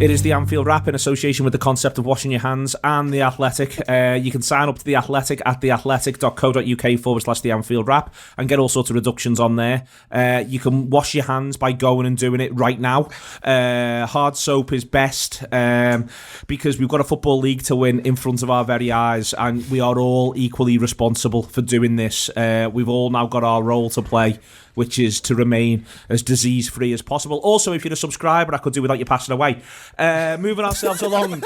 It is the Anfield Wrap in association with the concept of washing your hands and The Athletic. You can sign up to The Athletic at theathletic.co.uk/the Anfield Wrap and get all sorts of reductions on there. You can wash your hands by going and doing it right now. Hard soap is best because we've got a football league to win in front of our very eyes, and we are all equally responsible for doing this. We've all now got our role to play, which is to remain as disease-free as possible. Also, if you're a subscriber, I could do without you passing away. Moving ourselves along.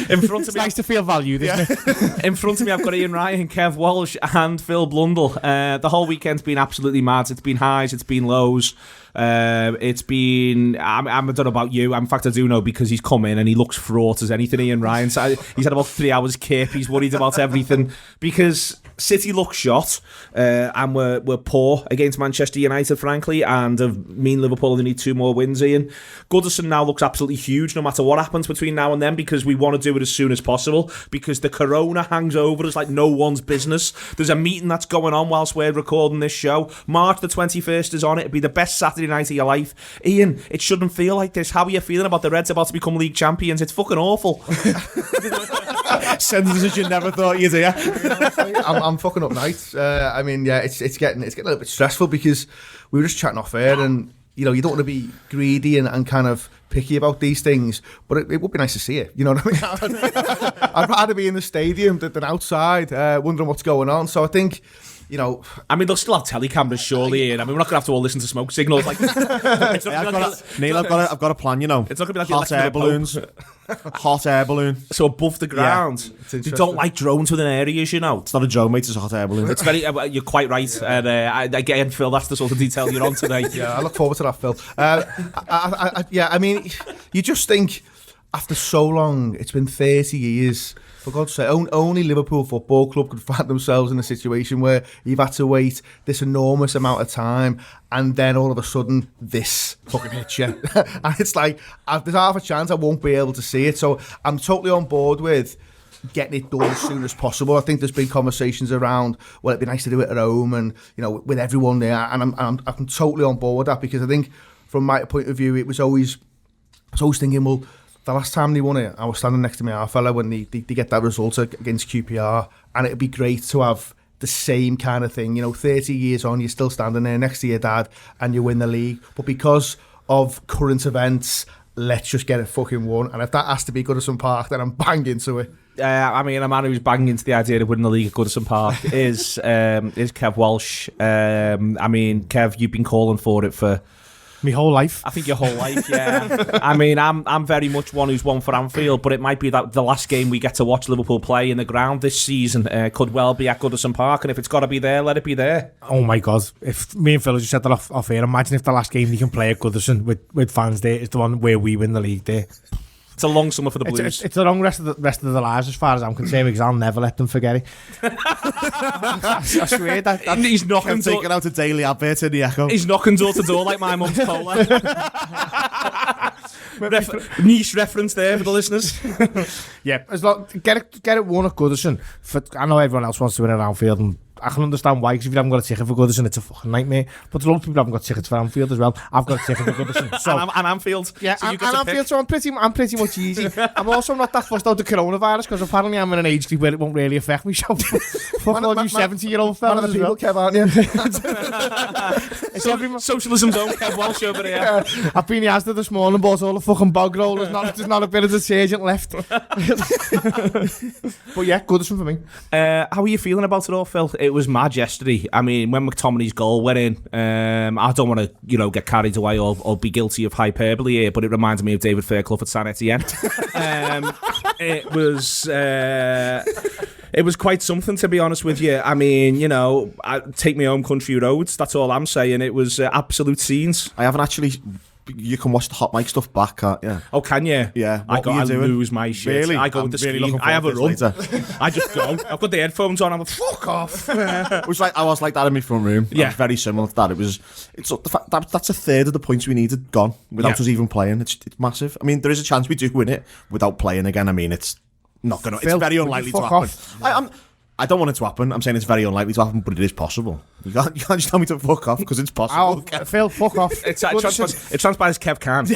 In front of me, nice to feel valued, isn't it? In front of me, I've got Ian Ryan, Kev Walsh, and Phil Blundell. The whole weekend's been absolutely mad. It's been highs, it's been lows. It's been... I don't know about you. In fact, I do know because he's come in and he looks fraught as anything, Ian Ryan. So he's had about 3 hours kip. He's worried about everything because City look shot and we're poor against Manchester United, frankly, and me and Liverpool only need 2 more wins, Ian. Goodison now looks absolutely huge no matter what happens between now and then because we want to do it as soon as possible because the corona hangs over us like no one's business. There's a meeting that's going on whilst we're recording this show. March the 21st is on. It'll be the best Saturday night of your life. Ian, it shouldn't feel like this. How are you feeling about the Reds about to become league champions? It's fucking awful. Sentences you never thought you'd hear. I'm fucking up nights. I mean, yeah, it's getting a little bit stressful because we were just chatting off air, and you know, you don't want to be greedy and kind of picky about these things, but it would be nice to see it. You know what I mean? I'd rather be in the stadium than outside, wondering what's going on. So I think, you know, I mean, they'll still have telecameras, surely, Ian. I mean, we're not going to have to all listen to smoke signals. Like, Neil, I've got a plan, you know. It's not going to be like hot air balloons. Hot air balloon. So above the ground. Yeah, they don't like drones within areas, you know. It's not a drone, mate, it's a hot air balloon. It's very... you're quite right. Yeah. And again, Phil, that's the sort of detail you're on today. Yeah, I look forward to that, Phil. I mean, you just think, after so long, it's been 30 years... For God's sake, only Liverpool Football Club could find themselves in a situation where you've had to wait this enormous amount of time and then all of a sudden this fucking hits you. And it's like, there's half a chance I won't be able to see it. So I'm totally on board with getting it done as soon as possible. I think there's been conversations around, well, it'd be nice to do it at home and, you know, with everyone there. And I'm totally on board with that because I think from my point of view, I was always thinking, well, the last time they won it, I was standing next to my half fella when they get that result against QPR, and it'd be great to have the same kind of thing. You know, 30 years on, you're still standing there next to your dad and you win the league. But because of current events, let's just get it fucking won. And if that has to be Goodison Park, then I'm bang into it. I mean, a man who's banging into the idea of winning the league at Goodison Park is Kev Walsh. I mean, Kev, you've been calling for it for... my whole life. I think your whole life, yeah. I mean, I'm very much one who's one for Anfield, but it might be that the last game we get to watch Liverpool play in the ground this season could well be at Goodison Park, and if it's got to be there, let it be there. Oh my God. If me and Phil just said that off air, imagine if the last game you can play at Goodison with fans there is the one where we win the league there. It's a long summer for the Blues. It's a long rest of the lives as far as I'm concerned because I'll never let them forget it. I swear that he's knocking taking out a daily advert in the Echo. He's knocking door to door like my mum's cola. Niche reference there for the listeners. Yeah, as long get it won at Goodison. I know everyone else wants to win at Anfield, and I can understand why, because if you haven't got a ticket for Goodison, it's a fucking nightmare. But there's a lot of people who haven't got tickets for Anfield as well. I've got a ticket for Goodison. So, and Anfield. Yeah, so and Anfield, so I'm pretty much easy. I'm also not that fussed out the coronavirus, because apparently I'm in an age group where it won't really affect me. So, fuck all you 70-year-old fellas as well. Kev, aren't you? Socialism's own Kev Walsh over here. Yeah. I've been in Asda this morning, bought all the fucking bog rollers. There's not a bit of detergent left. But yeah, Goodison for me. How are you feeling about it all, Phil? It was mad yesterday. I mean, when McTominay's goal went in, I don't want to, get carried away or be guilty of hyperbole here, but it reminds me of David Fairclough at San Etienne. It was quite something, to be honest with you. I mean, I take my home country roads. That's all I'm saying. It was absolute scenes. I haven't actually... You can watch the hot mic stuff back, can't you? Oh, can you? Yeah. I lose my shit. Really? I go with the screen. I have a run. I just go. I've got the headphones on. I'm like, fuck off. I was like that in my front room. Yeah. Very similar to that. It's the fact that's a third of the points we needed gone without us even playing. It's massive. I mean, there is a chance we do win it without playing again. I mean, it's not gonna. It's very unlikely to happen. I don't want it to happen. I'm saying it's very unlikely to happen, but it is possible. You can't just tell me to fuck off because it's possible. Phil, fuck off. It transpires Kev can't.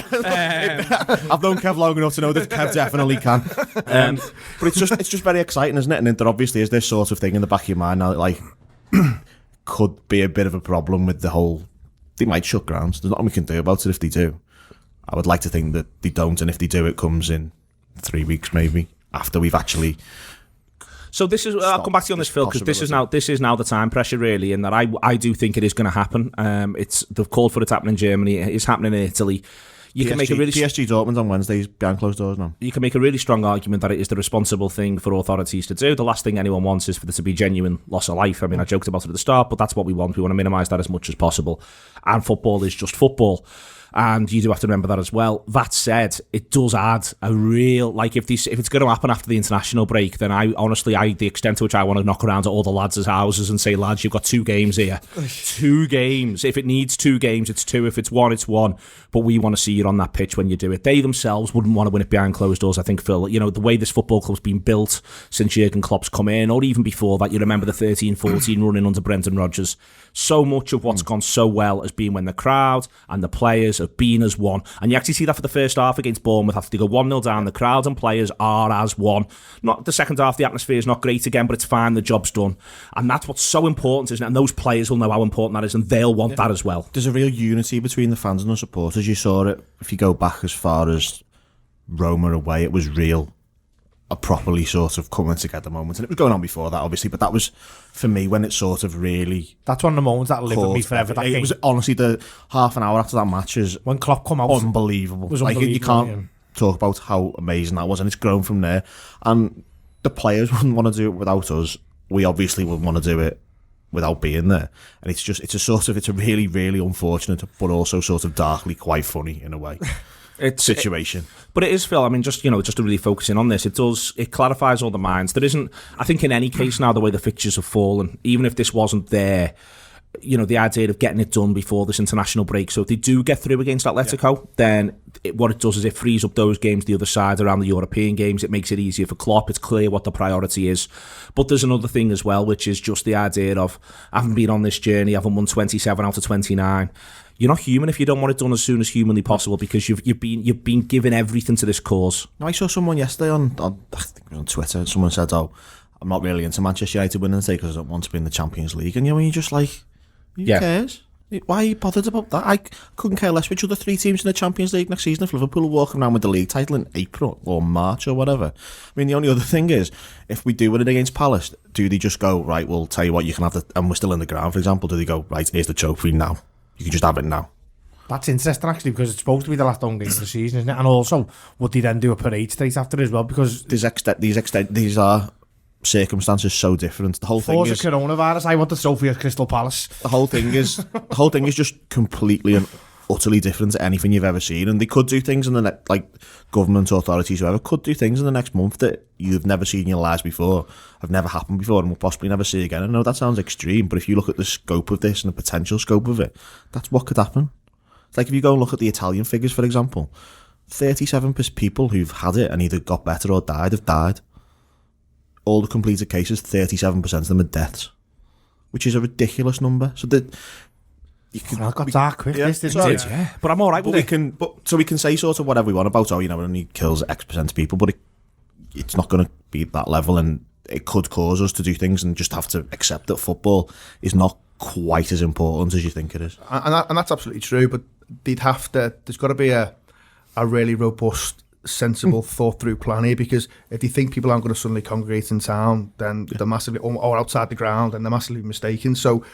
I've known Kev long enough to know that Kev definitely can. But it's just very exciting, isn't it? And there obviously is this sort of thing in the back of your mind now that, like, could be a bit of a problem with the whole... They might shut grounds. There's nothing we can do about it if they do. I would like to think that they don't, and if they do, it comes in 3 weeks maybe, after we've actually... So this is. I'll come back to you on this, Phil, because this is now the time pressure, really, in that I do think it is going to happen. They've called for it to happen in Germany. It is happening in Italy. PSG Dortmund on Wednesdays behind closed doors now. You can make a really strong argument that it is the responsible thing for authorities to do. The last thing anyone wants is for there to be genuine loss of life. I mean, I joked about it at the start, but that's what we want. We want to minimise that as much as possible. And football is just football. And you do have to remember that as well. That said, it does add a real, like, if it's going to happen after the international break, then the extent to which I want to knock around at all the lads' houses and say, lads, you've got 2 games here. 2 games. If it needs 2 games, it's 2. If it's 1, it's 1. But we want to see you on that pitch when you do it. They themselves wouldn't want to win it behind closed doors, I think, Phil. You know, the way this football club's been built since Jürgen Klopp's come in, or even before that, you remember the 13-14 running under Brendan Rodgers. So much of what's gone so well has been when the crowd and the players have been as one. And you actually see that for the first half against Bournemouth. After they go 1-0 down, the crowd and players are as one. Not the second half, the atmosphere is not great again, but it's fine, the job's done. And that's what's so important, isn't it? And those players will know how important that is, and they'll want that as well. There's a real unity between the fans and the supporters. You saw it, if you go back as far as Roma away, it was real. A properly sort of coming together moment, and it was going on before that, obviously, but that was, for me, when it sort of really... That's one of the moments that live with me forever. It was honestly the half an hour after that match is when Klopp come out, unbelievable. You can't talk about how amazing that was, and it's grown from there. And the players wouldn't want to do it without us. We obviously wouldn't want to do it without being there. And it's a really, really unfortunate, but also sort of darkly quite funny in a way. Situation. But it is, Phil, I mean, just to really focus in on this, it clarifies all the minds. There isn't, I think in any case now, the way the fixtures have fallen, even if this wasn't there, the idea of getting it done before this international break, so if they do get through against Atletico, then what it does is it frees up those games the other side around the European games. It makes it easier for Klopp. It's clear what the priority is. But there's another thing as well, which is just the idea of having been on this journey, having won 27 out of 29. You're not human if you don't want it done as soon as humanly possible, because you've been given everything to this cause. I saw someone yesterday on I think it was on Twitter. Someone said, "Oh, I'm not really into Manchester United winning today because I don't want to be in the Champions League." And you're just like, who cares? Why are you bothered about that? I couldn't care less which other 3 teams in the Champions League next season if Liverpool are walking around with the league title in April or March or whatever. I mean, the only other thing is, if we do win it against Palace, do they just go, right, we'll tell you what, you can have the, and we're still in the ground, for example, do they go, right, here's the trophy now, you can just have it now? That's interesting, actually, because it's supposed to be the last home game of the season, isn't it? And also, would they then do a parade straight after as well? Because these are circumstances so different. The whole thing is coronavirus. I want the trophy at Crystal Palace. The whole thing is just completely and utterly different to anything you've ever seen. And they could do things in the like government authorities, whoever could do things in the next month that you've never seen in your lives before, have never happened before, and will possibly never see again. I know that sounds extreme, but if you look at the scope of this and the potential scope of it, that's what could happen. It's like if you go and look at the Italian figures, for example, 37% people who've had it and either got better or died have died. All the completed cases, 37% of them are deaths, which is a ridiculous number. So that I got dark quick. Yeah, yeah. But I'm all right with it. So we can say sort of whatever we want about, it only kills X% of people, but it's not going to be at that level, and it could cause us to do things and just have to accept that football is not quite as important as you think it is. And that's absolutely true, but there's got to be a really robust, sensible, thought-through plan here, because if they think people aren't going to suddenly congregate in town, then they're massively, or outside the ground, and they're massively mistaken. So,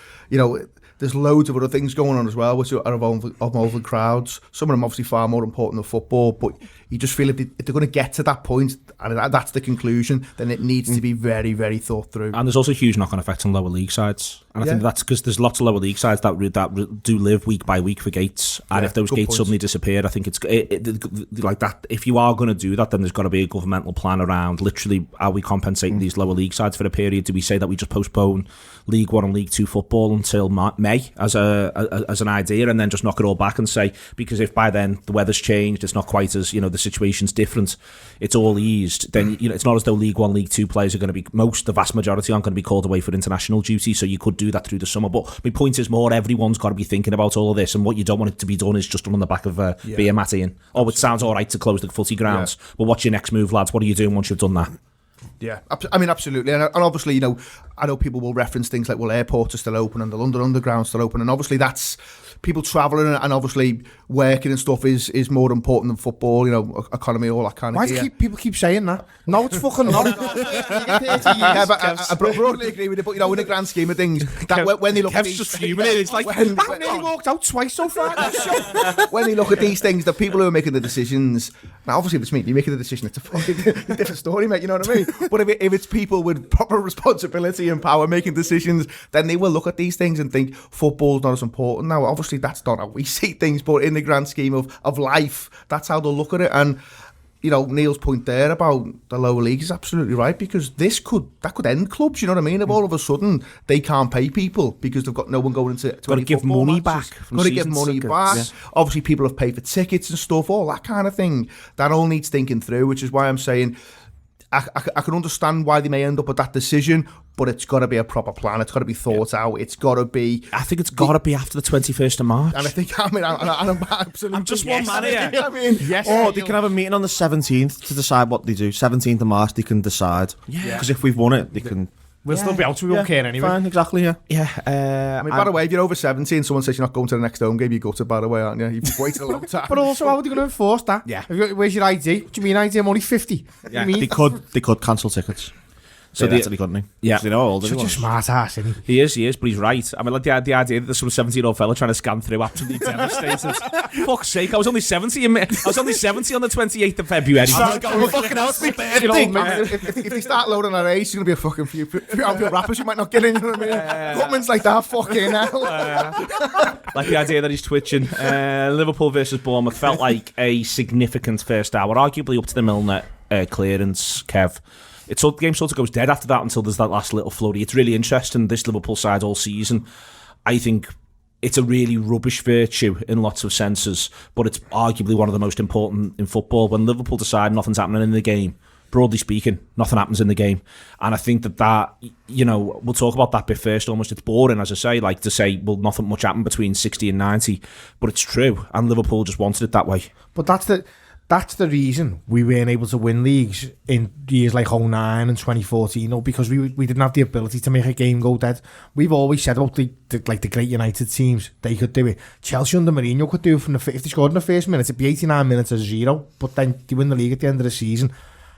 there's loads of other things going on as well, which are involving crowds. Some of them obviously far more important than football, but you just feel if they're going to get to that point, and that's the conclusion, then it needs to be very, very thought through. And there's also a huge knock-on effect on lower league sides. And I think that's because there's lots of lower league sides that do live week by week for gates. And if those gates suddenly disappear, I think it's like that. If you are going to do that, then there's got to be a governmental plan around literally, are we compensating these lower league sides for a period? Do we say that we just postpone League 1 and League 2 football until May as an idea, and then just knock it all back and say, because if by then the weather's changed, it's not quite as, the situation's different, it's all eased, then it's not as though League 1, League 2 players are going to be, the vast majority aren't going to be called away for international duty, so you could do that through the summer. But my point is more, everyone's got to be thinking about all of this, and what you don't want it to be done is just on the back of beer mat, Ian. Oh, it sounds all right to close the footy grounds, but what's your next move, lads? What are you doing once you've done that? Yeah, I mean, absolutely. And obviously, I know people will reference things like, well, airports are still open and the London Underground's still open. And obviously that's people travelling and obviously working and stuff is more important than football, economy, all that kind of thing. Why do people keep saying that? No, it's fucking not. Yeah, but I broadly agree with it. But, in the grand scheme of things, that when they look at these... just fuming it. It's like, I've nearly walked out twice so far. When they look at these things, the people who are making the decisions... Now, obviously, if it's me, you're making the decision, it's a fucking different story, mate, you know what I mean? But if it's people with proper responsibility and power making decisions, then they will look at these things and think football's not as important. Now, obviously, that's not how we see things, but in the grand scheme of life, that's how they'll look at it. And, Neil's point there about the lower leagues is absolutely right, because that could end clubs, you know what I mean? If all of a sudden they can't pay people because they've got no one going into got to give money back. Got to give money back. Yeah. Obviously, people have paid for tickets and stuff, all that kind of thing. That all needs thinking through, which is why I'm saying I can understand why they may end up with that decision, but it's got to be a proper plan. It's got to be thought out. It's got to be... I think it's got to be after the 21st of March. And I think, I'm absolutely... I'm just one man here. Or they can have a meeting on the 17th to decide what they do. 17th of March, they can decide. Yeah. Because if we've won it, they can... We'll still be out, so we won't care anyway. Fine, exactly, yeah. Yeah. By the way, if you're over 70 and someone says you're not going to the next home game, you're gutted, by the way, aren't you? You've waited a long time. But also, how are they going to enforce that? Yeah. Where's your ID? What do you mean ID? I'm only 50. Yeah. They could cancel tickets. So they actually couldn't. Yeah. They know how old Such a smart ass, isn't he? He is, but he's right. I mean, like the idea that there's some 17-year-old fella trying to scan through, absolutely devastated. Fuck's sake, I was only 70 on the 28th of February. Fucking hell, it's my birthday. If they start loading our age, it's going to be a fucking few Anfield rappers you might not get in, you know what I mean? Comments like that, fucking hell. Like the idea that he's twitching. Liverpool versus Bournemouth felt like a significant first hour, arguably up to the Milner clearance, Kev. The game sort of goes dead after that until there's that last little flurry. It's really interesting, this Liverpool side all season. I think it's a really rubbish virtue in lots of senses, but it's arguably one of the most important in football. When Liverpool decide nothing's happening in the game, broadly speaking, nothing happens in the game. And I think that we'll talk about that bit first. Almost it's boring, as I say, like to say, well, nothing much happened between 60 and 90, but it's true, and Liverpool just wanted it that way. But that's the reason we weren't able to win leagues in years like 2009 and 2014, because we didn't have the ability to make a game go dead. We've always said about the great United teams, they could do it. Chelsea under Mourinho could do it if they scored in the first minute, it'd be 89 minutes of 0, but then they win the league at the end of the season.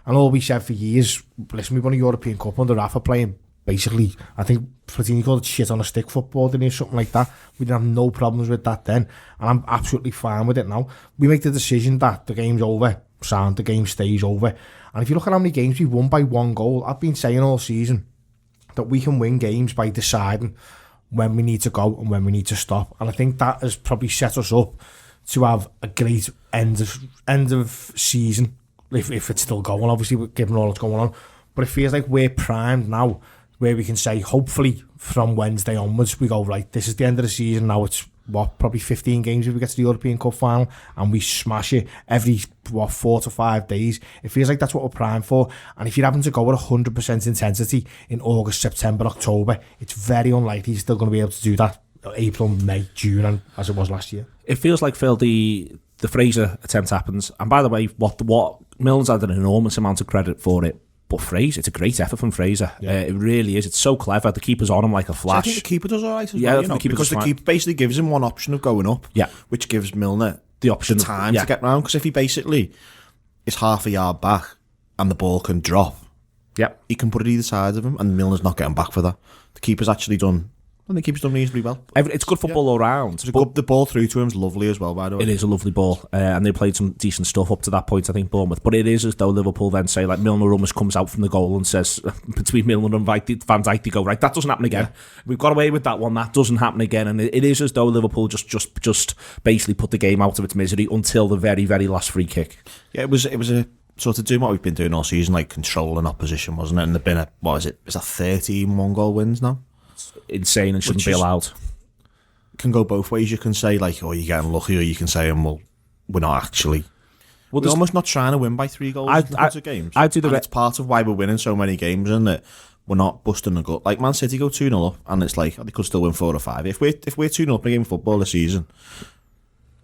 And all we said for years, listen, we won a European Cup under Rafa playing, basically, I think Platini called it shit on a stick football, didn't he, or something like that. We didn't have no problems with that then, and I'm absolutely fine with it now. We make the decision that the game's over, the game stays over. And if you look at how many games we've won by 1 goal, I've been saying all season that we can win games by deciding when we need to go and when we need to stop. And I think that has probably set us up to have a great end of season, if it's still going, obviously, given all that's going on. But it feels like we're primed now, where we can say, hopefully, from Wednesday onwards, we go, right, this is the end of the season now. It's, probably 15 games if we get to the European Cup final, and we smash it every, 4 to 5 days. It feels like that's what we're primed for. And if you're having to go at 100% intensity in August, September, October, it's very unlikely you're still going to be able to do that April, May, June, as it was last year. It feels like, Phil, the Fraser attempt happens. And by the way, what Milne's had an enormous amount of credit for it. But Fraser, it's a great effort from Fraser. Yeah. It really is. It's so clever. The keeper's on him like a flash. So I think the keeper does all right as well, because the keeper basically gives him one option of going up, which gives Milner the option, time to get round. Because if he basically is half a yard back and the ball can drop, he can put it either side of him, and Milner's not getting back for that. The keeper's actually done. I think keeper's done reasonably well. It's good football all round. The ball through to him's lovely as well, by the way. It is a lovely ball, and they played some decent stuff up to that point, I think, Bournemouth. But it is as though Liverpool then say, like, Milner almost comes out from the goal and says, between Milner and Van Dijk, they go, right, that doesn't happen again. We've got away with that one, that doesn't happen again. And it is as though Liverpool just basically put the game out of its misery until the very, very last free kick. Yeah, it was a sort of doing what we've been doing all season, like controlling opposition, wasn't it? And there've been is that 13 1-goal wins now? Insane and shouldn't be allowed. Can go both ways. You can say, like, oh, you're getting lucky, or you can say, well, we're not actually We're almost not trying to win by 3 goals in lots of games. It's part of why we're winning so many games, isn't it? We're not busting the gut. Like Man City go 2-0 up, and it's like, they could still win 4 or 5. If we're 2-0 up in a game of football this season,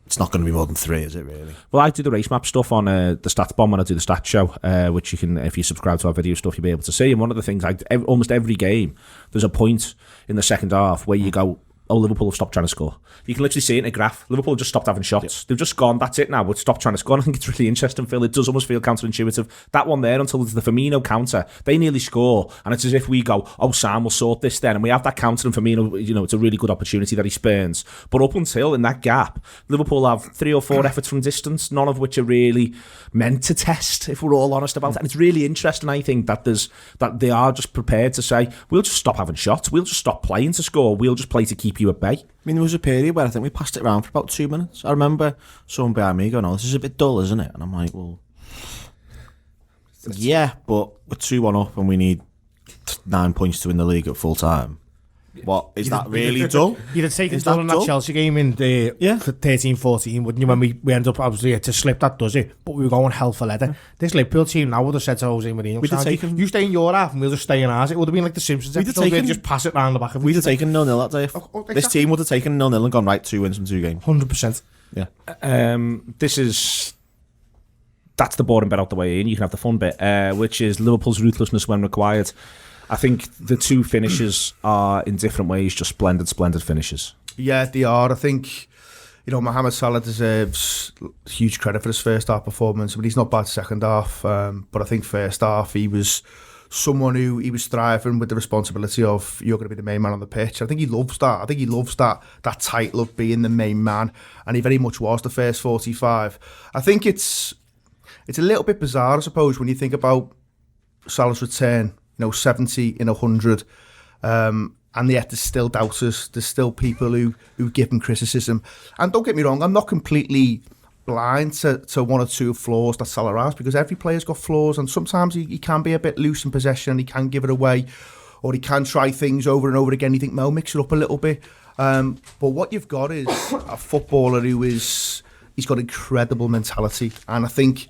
it's not going to be more than 3, is it really? Well, I do the race map stuff on the Stats Bomb when I do the Stats Show, which you can, if you subscribe to our video stuff, you'll be able to see. And one of the things, almost every game, there's a point in the second half where you go, oh, Liverpool have stopped trying to score. You can literally see it in a graph. Liverpool have just stopped having shots. Yep. They've just gone, that's it now, we've stopped trying to score. And I think it's really interesting, Phil. It does almost feel counterintuitive. That one there, until there's the Firmino counter, they nearly score. And it's as if we go, oh, Sam will sort this then. And we have that counter, and Firmino, it's a really good opportunity that he spurns. But up until, in that gap, Liverpool have 3 or 4 efforts from distance, none of which are really meant to test, if we're all honest about it. And it's really interesting, I think, that they are just prepared to say, we'll just stop having shots, we'll just stop playing to score, we'll just play to keep you at bay. I mean, there was a period where I think we passed it around for about 2 minutes. I remember someone behind me going, oh, this is a bit dull, isn't it? And I'm like, well, yeah, but we're 2-1 up and we need 9 points to win the league at full time. What, is that really dull? You'd have taken dull in that Chelsea game in the 13-14, wouldn't you? When we ended up, obviously, to slip that, does it? But we were going hell for leather. This Liverpool team now would have said to Jose Mourinho, you stay in your half and we'll just stay in ours. It would have been like the Simpsons episode, we'd just pass it round the back of We'd have taken 0-0 that day. Exactly. This team would have taken 0-0 and gone, right, 2 wins from 2 games. 100%. Yeah. That's the boring bit out the way in. You can have the fun bit, which is Liverpool's ruthlessness when required. I think the 2 finishes are, in different ways, just splendid finishes. Yeah, they are. I think, Mohamed Salah deserves huge credit for his first half performance. But he's not bad second half. But I think first half, he was someone who he was thriving with the responsibility of, you're going to be the main man on the pitch. I think he loves that. I think he loves that title of being the main man. And he very much was the first 45. I think it's a little bit bizarre, I suppose, when you think about Salah's return. 70 in 100, and yet there's still doubters. There's still people who give him criticism. And don't get me wrong, I'm not completely blind to 1 or 2 flaws that Salah has, because every player's got flaws, and sometimes he can be a bit loose in possession, and he can give it away, or he can try things over and over again. You think, mix it up a little bit. But what you've got is a footballer he's got incredible mentality, and I think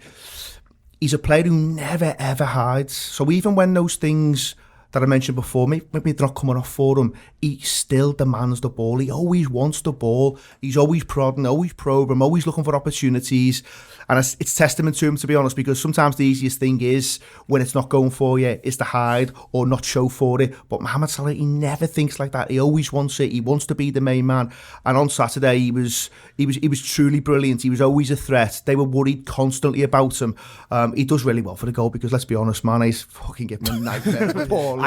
he's a player who never, ever hides. So even when those things that I mentioned before, maybe they're not coming off for him, he still demands the ball. He always wants the ball. He's always prodding, always probing, always looking for opportunities. And it's testament to him, to be honest, because sometimes the easiest thing is, when it's not going for you, is to hide or not show for it. But Mohamed Salah, he never thinks like that. He always wants it. He wants to be the main man. And on Saturday, he was truly brilliant. He was always a threat. They were worried constantly about him. He does really well for the goal, because let's be honest, Mane's fucking giving him a nightmare.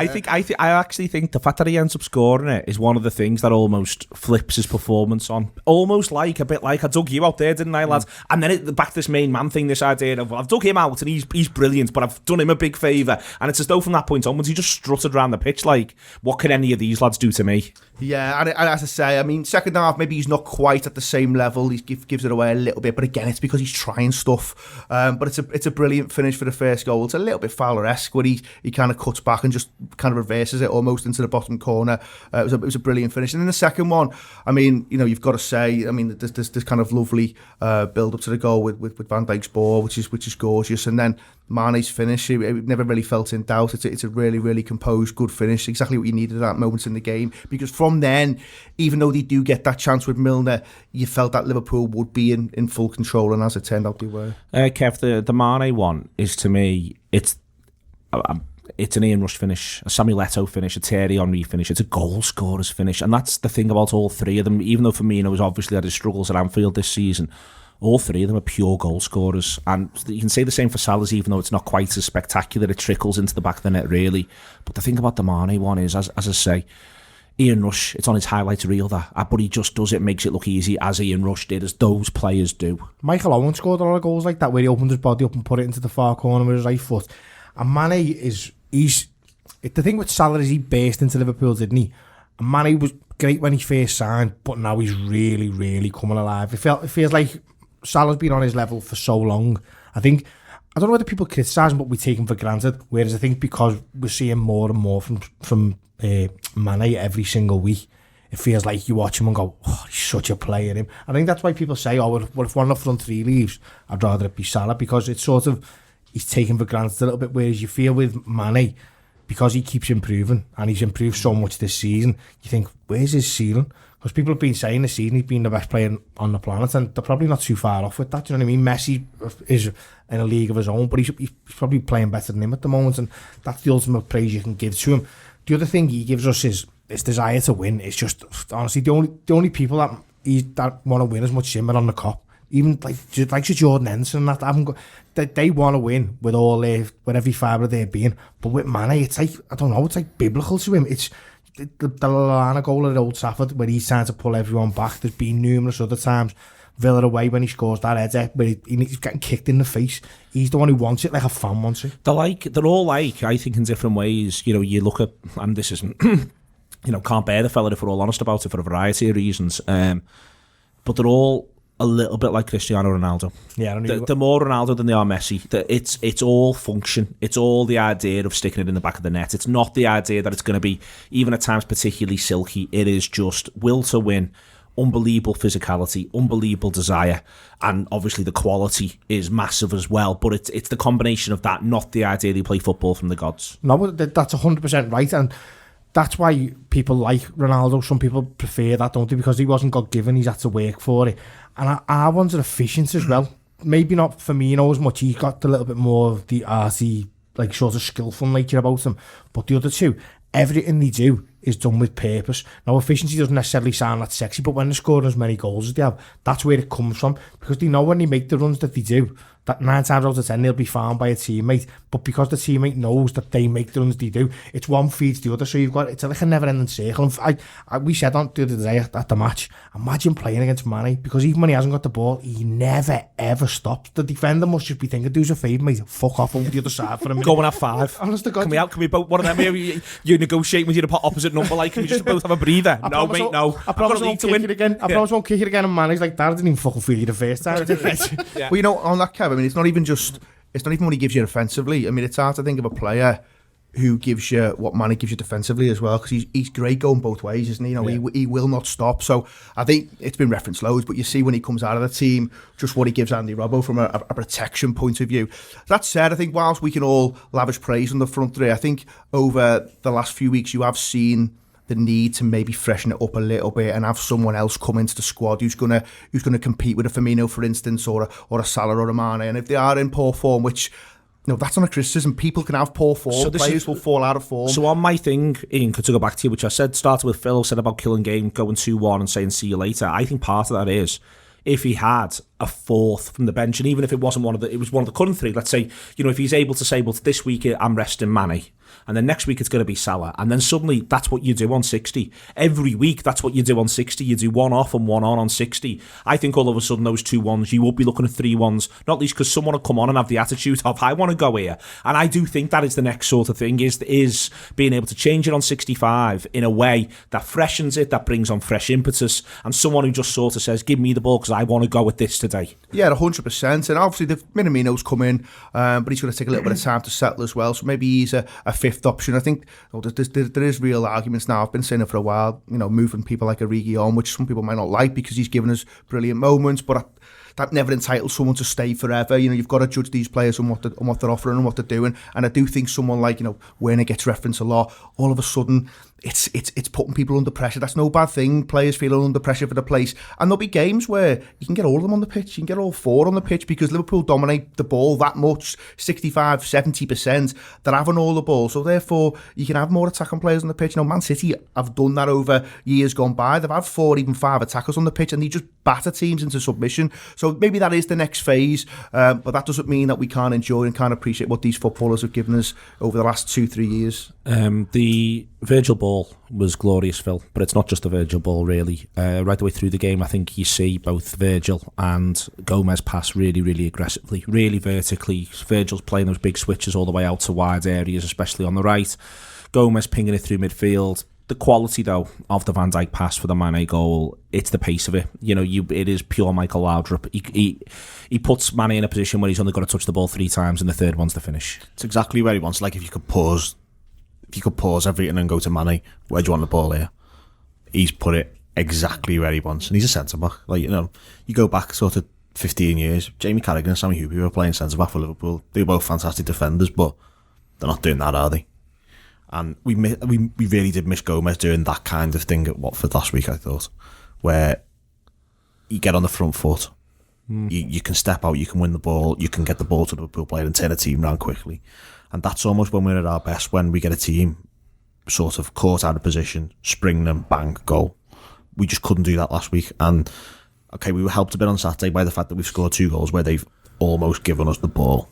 I actually think the fact that he ends up scoring it is one of the things that almost flips his performance on. Almost like a bit like I dug you out there, didn't I, lads? And then back to this main man thing, this idea of, well, I've dug him out and he's brilliant, but I've done him a big favour. And it's as though from that point onwards he just strutted around the pitch like, what can any of these lads do to me? Yeah, and as I say, I mean, second half maybe he's not quite at the same level. He gives it away a little bit, but again, it's because he's trying stuff. But it's a brilliant finish for the first goal. It's a little bit Fowler-esque, where he kind of cuts back and just kind of reverses it almost into the bottom corner. It was a brilliant finish. And then the second one, I mean, you've got to say, I mean, there's this kind of lovely build up to the goal with Van Dijk's ball, which is gorgeous, and then Mane's finish, it never really felt in doubt. It's a really, really composed, good finish, exactly what you needed at that moment in the game. Because from then, even though they do get that chance with Milner, you felt that Liverpool would be in full control, and as it turned out, they were. Kev, the Mane one is, to me, it's an Ian Rush finish, a Samuel Eto'o finish, a Thierry Henry finish. It's a goal scorer's finish, and that's the thing about all 3 of them. Even though Firmino has obviously had his struggles at Anfield this season, all 3 of them are pure goal scorers. And you can say the same for Salah's, even though it's not quite as spectacular. It trickles into the back of the net, really. But the thing about the Mane one is, as I say, Ian Rush, it's on his highlights reel, that, but he just does it, makes it look easy, as Ian Rush did, as those players do. Michael Owen scored a lot of goals like that, where he opened his body up and put it into the far corner with his right foot. And Mane the thing with Salah is he burst into Liverpool, didn't he? And Mane was great when he first signed, but now he's really, really coming alive. It feels like Salah's been on his level for so long. I don't know whether people criticise him, but we take him for granted. Whereas I think because we're seeing more and more from Mane every single week, it feels like you watch him and go, oh, he's such a player. Him. I think that's why people say, oh, well, if one of the front three leaves, I'd rather it be Salah, because it's sort of, he's taken for granted a little bit, whereas you feel with Mane, because he keeps improving, and he's improved so much this season, you think, where's his ceiling? Because people have been saying this season he's been the best player on the planet, and they're probably not too far off with that, do you know what I mean? Messi is in a league of his own, but he's probably playing better than him at the moment, and that's the ultimate praise you can give to him. The other thing he gives us is this desire to win. It's just, honestly, the only people that want to win as much as him are on the cop. Even like Jordan Henderson and that, they want to win with every fibre of their being. But with Mane, it's like, I don't know, it's like biblical to him. It's the Lallana goal at Old Trafford where he's trying to pull everyone back. There's been numerous other times. Villa away when he scores that header, where he's getting kicked in the face. He's the one who wants it like a fan wants it. They're all like, I think, in different ways. You know, you look at, and this isn't, can't bear the fella if we're all honest about it for a variety of reasons. But they're all a little bit like Cristiano Ronaldo. Yeah, they're more Ronaldo than they are Messi. It's all function. It's all the idea of sticking it in the back of the net. It's not the idea that it's going to be, even at times, particularly silky. It is just will to win, unbelievable physicality, unbelievable desire, and obviously the quality is massive as well. But it's the combination of that, not the idea they play football from the gods. No, that's 100% right, and that's why people like Ronaldo. Some people prefer that, don't they? Because he wasn't God-given, he's had to work for it. And our ones are efficient as well. Maybe not Firmino as much. He's got a little bit more of the arty, like sort of skillful nature about him. But the other two, everything they do is done with purpose. Now, efficiency doesn't necessarily sound that sexy, but when they're scoring as many goals as they have, that's where it comes from. Because they know when they make the runs that they do, that 9 times out of 10 they'll be found by a teammate. But because the teammate knows that they make the runs they do, it's one feeds the other. So it's like a never-ending circle. And we said on the other day at the match, imagine playing against Mane, because even when he hasn't got the ball, he never ever stops. The defender must just be thinking, do us a favour, mate, fuck off over the other side for a minute. Go and have 5. Honest to God. Can we both, one of them here, you negotiate with your opposite number, like, can we just both have a breather? No, mate, no. I promise I won't kick it again. I promise I won't kick it again. And Mane's like, that, I didn't even fucking feel you the first time. Yeah. Well, you know, on that, Kev, I mean, it's not even what he gives you defensively. I mean, it's hard to think of a player who gives you what Mane gives you defensively as well, because he's great going both ways, isn't he? You know, he will not stop. So I think it's been referenced loads, but you see when he comes out of the team, just what he gives Andy Robbo from a protection point of view. That said, I think whilst we can all lavish praise on the front three, I think over the last few weeks you have seen the need to maybe freshen it up a little bit and have someone else come into the squad who's gonna compete with a Firmino, for instance, or a Salah or a Mane. And if they are in poor form, which, you know, that's not a criticism. People can have poor form. So players will fall out of form. So on my thing, Ian, to go back to you, which I said started with Phil, said about killing game, going 2-1 and saying see you later. I think part of that is if he had a fourth from the bench, and even if it wasn't it was one of the current three, let's say, you know, if he's able to say, well, this week I'm resting Mane, and then next week it's going to be Salah, and then suddenly that's what you do on 60. Every week that's what you do on 60. You do one off and one on 60. I think all of a sudden those 2-1s, you will be looking at 3-1s, not least because someone will come on and have the attitude of, I want to go here. And I do think that is the next sort of thing, is being able to change it on 65 in a way that freshens it, that brings on fresh impetus, and someone who just sort of says, give me the ball because I want to go with this today. Yeah, 100%. And obviously the Minamino's come in, but he's going to take a little bit of time to settle as well. So maybe he's a fifth option. I think there is real arguments now. I've been saying it for a while, you know, moving people like Origi on, which some people might not like because he's given us brilliant moments, but that never entitles someone to stay forever. You know, you've got to judge these players on what they're offering and what they're doing. And I do think someone like, you know, Werner gets referenced a lot. All of a sudden, it's putting people under pressure. That's no bad thing. Players feeling under pressure for the place. And there'll be games where you can get all of them on the pitch. You can get all 4 on the pitch because Liverpool dominate the ball that much, 65, 70%. They're having all the ball. So therefore, you can have more attacking players on the pitch. You know, Man City have done that over years gone by. They've had 4, even 5 attackers on the pitch and they just batter teams into submission. So maybe that is the next phase. But that doesn't mean that we can't enjoy and can't appreciate what these footballers have given us over the last 2-3 years. The Virgil ball was glorious, Phil, but it's not just the Virgil ball, really. Right the way through the game, I think you see both Virgil and Gomez pass really, really aggressively, really vertically. Virgil's playing those big switches all the way out to wide areas, especially on the right. Gomez pinging it through midfield. The quality, though, of the Van Dijk pass for the Mane goal, it's the pace of it. You know, it is pure Michael Laudrup. He puts Mane in a position where he's only got to touch the ball 3 times, and the third one's the finish. It's exactly where he wants. Like, if you could pause everything and go to Mane, where do you want the ball here? he's put it exactly where he wants, and he's a centre back. Like, you know, you go back sort of 15 years, Jamie Carragher and Sammy Hubie were playing centre back for Liverpool. They were both fantastic defenders, but they're not doing that, are they? And we really did miss Gomez doing that kind of thing at Watford last week, I thought, where you get on the front foot, you can step out, you can win the ball, you can get the ball to the Liverpool player and turn a team around quickly. And that's almost when we're at our best, when we get a team sort of caught out of position, spring them, bang, goal. We just couldn't do that last week. And, okay, we were helped a bit on Saturday by the fact that we've scored 2 goals where they've almost given us the ball.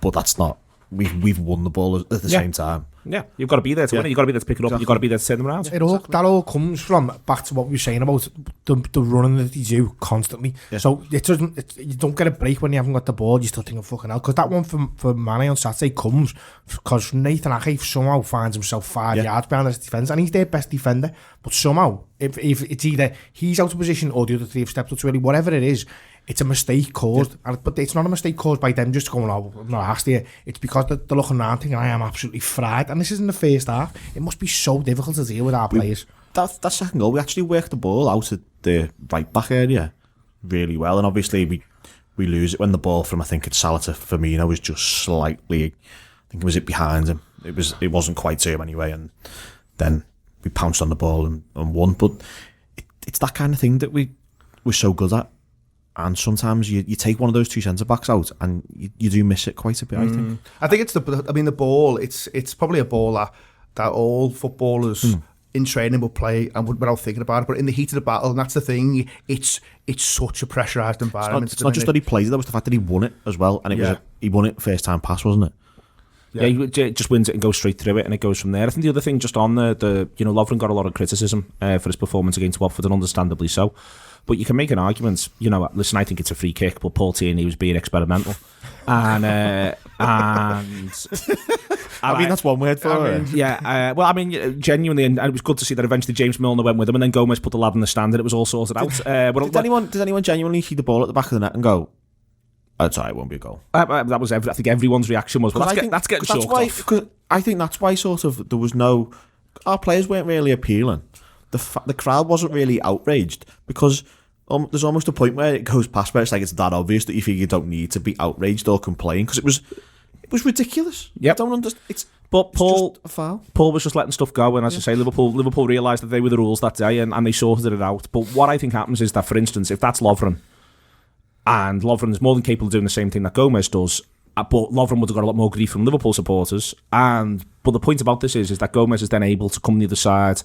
But that's not... We've won the ball at the same time. Yeah, you've got to be there to win it. You've got to be there to pick it up. Exactly. You've got to be there to turn them around. That all comes from back to what we were saying about the running that you do constantly. Yeah. So you don't get a break when you haven't got the ball. You still think, fucking hell. Because that one for Mane on Saturday comes because Nathan Ake somehow finds himself 5 yards behind his defence, and he's their best defender. But somehow, if it's either he's out of position or the other 3 have stepped up to really, whatever it is, it's a mistake caused, but it's not a mistake caused by them just going, oh, I'm not asked here. It's because they're looking around thinking, I am absolutely fried. And this is in the first half. It must be so difficult to deal with our players. That second goal, we actually worked the ball out at the right back area really well. And obviously we lose it when the ball from, I think it's Salah to Firmino was just slightly, I think it was behind him. It wasn't quite to him anyway. And then we pounced on the ball and won. But it's that kind of thing that we're so good at. And sometimes you take one of those 2 centre-backs out and you do miss it quite a bit, I think. I think it's the ball, it's probably a ball that all footballers in training will play and without thinking about it. But in the heat of the battle, and that's the thing, it's such a pressurised environment. It's not just that he played it, that was the fact that he won it as well. And he won it first time pass, wasn't it? Yeah, he just wins it and goes straight through it, and it goes from there. I think the other thing, just on the Lovren got a lot of criticism for his performance against Watford, and understandably so. But you can make an argument, listen, I think it's a free kick, but Paul Tierney was being experimental. And I mean, that's one word for it. Yeah, genuinely, and it was good to see that eventually James Milner went with him, and then Gomez put the lad in the stand, and it was all sorted out. Did anyone genuinely see the ball at the back of the net and go, oh, sorry, it won't be a goal? That was I think everyone's reaction was, well, that's getting chalked off. I think that's why sort of there was no... Our players weren't really appealing. The crowd wasn't really outraged because there's almost a point where it goes past where it's like it's that obvious that you think you don't need to be outraged or complain because it was ridiculous. Yep. I don't understand. But Paul, just a foul. Paul was just letting stuff go, and as I say, Liverpool realised that they were the rules that day, and they sorted it out. But what I think happens is that, for instance, if that's Lovren, and Lovren is more than capable of doing the same thing that Gomez does, but Lovren would have got a lot more grief from Liverpool supporters. But the point about this is that Gomez is then able to come the other side,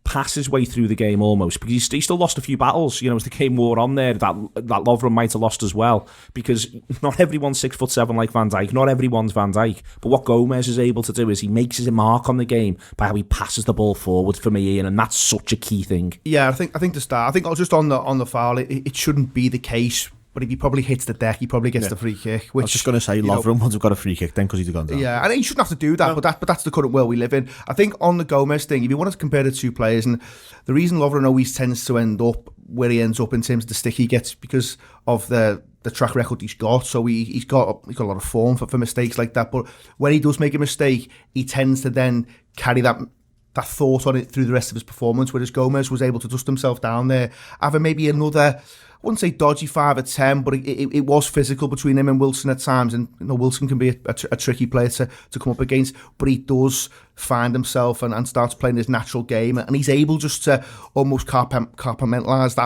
pass his way through the game almost, because he still lost a few battles, as the game wore on there, that Lovren might have lost as well, because not everyone's 6'7" like Van Dijk, not everyone's Van Dijk, but what Gomez is able to do is he makes his mark on the game by how he passes the ball forward for me, and that's such a key thing. Yeah, I think to start, I think just on the foul, it shouldn't be the case. But if he probably hits the deck, he probably gets the free kick. Which, I was just going to say, Lovren would have got a free kick then because he'd have gone down. Yeah, and he shouldn't have to do that, but that's the current world we live in. I think on the Gomez thing, if you want to compare the 2 players, and the reason Lovren always tends to end up where he ends up in terms of the stick he gets because of the track record he's got. So he's got a lot of form for mistakes like that. But when he does make a mistake, he tends to then carry that thought on it through the rest of his performance, whereas Gomez was able to dust himself down there, having maybe another... I wouldn't say dodgy 5 at 10, but it was physical between him and Wilson at times, and Wilson can be a tricky player to come up against, but he does find himself and starts playing his natural game, and he's able just to almost compartmentalise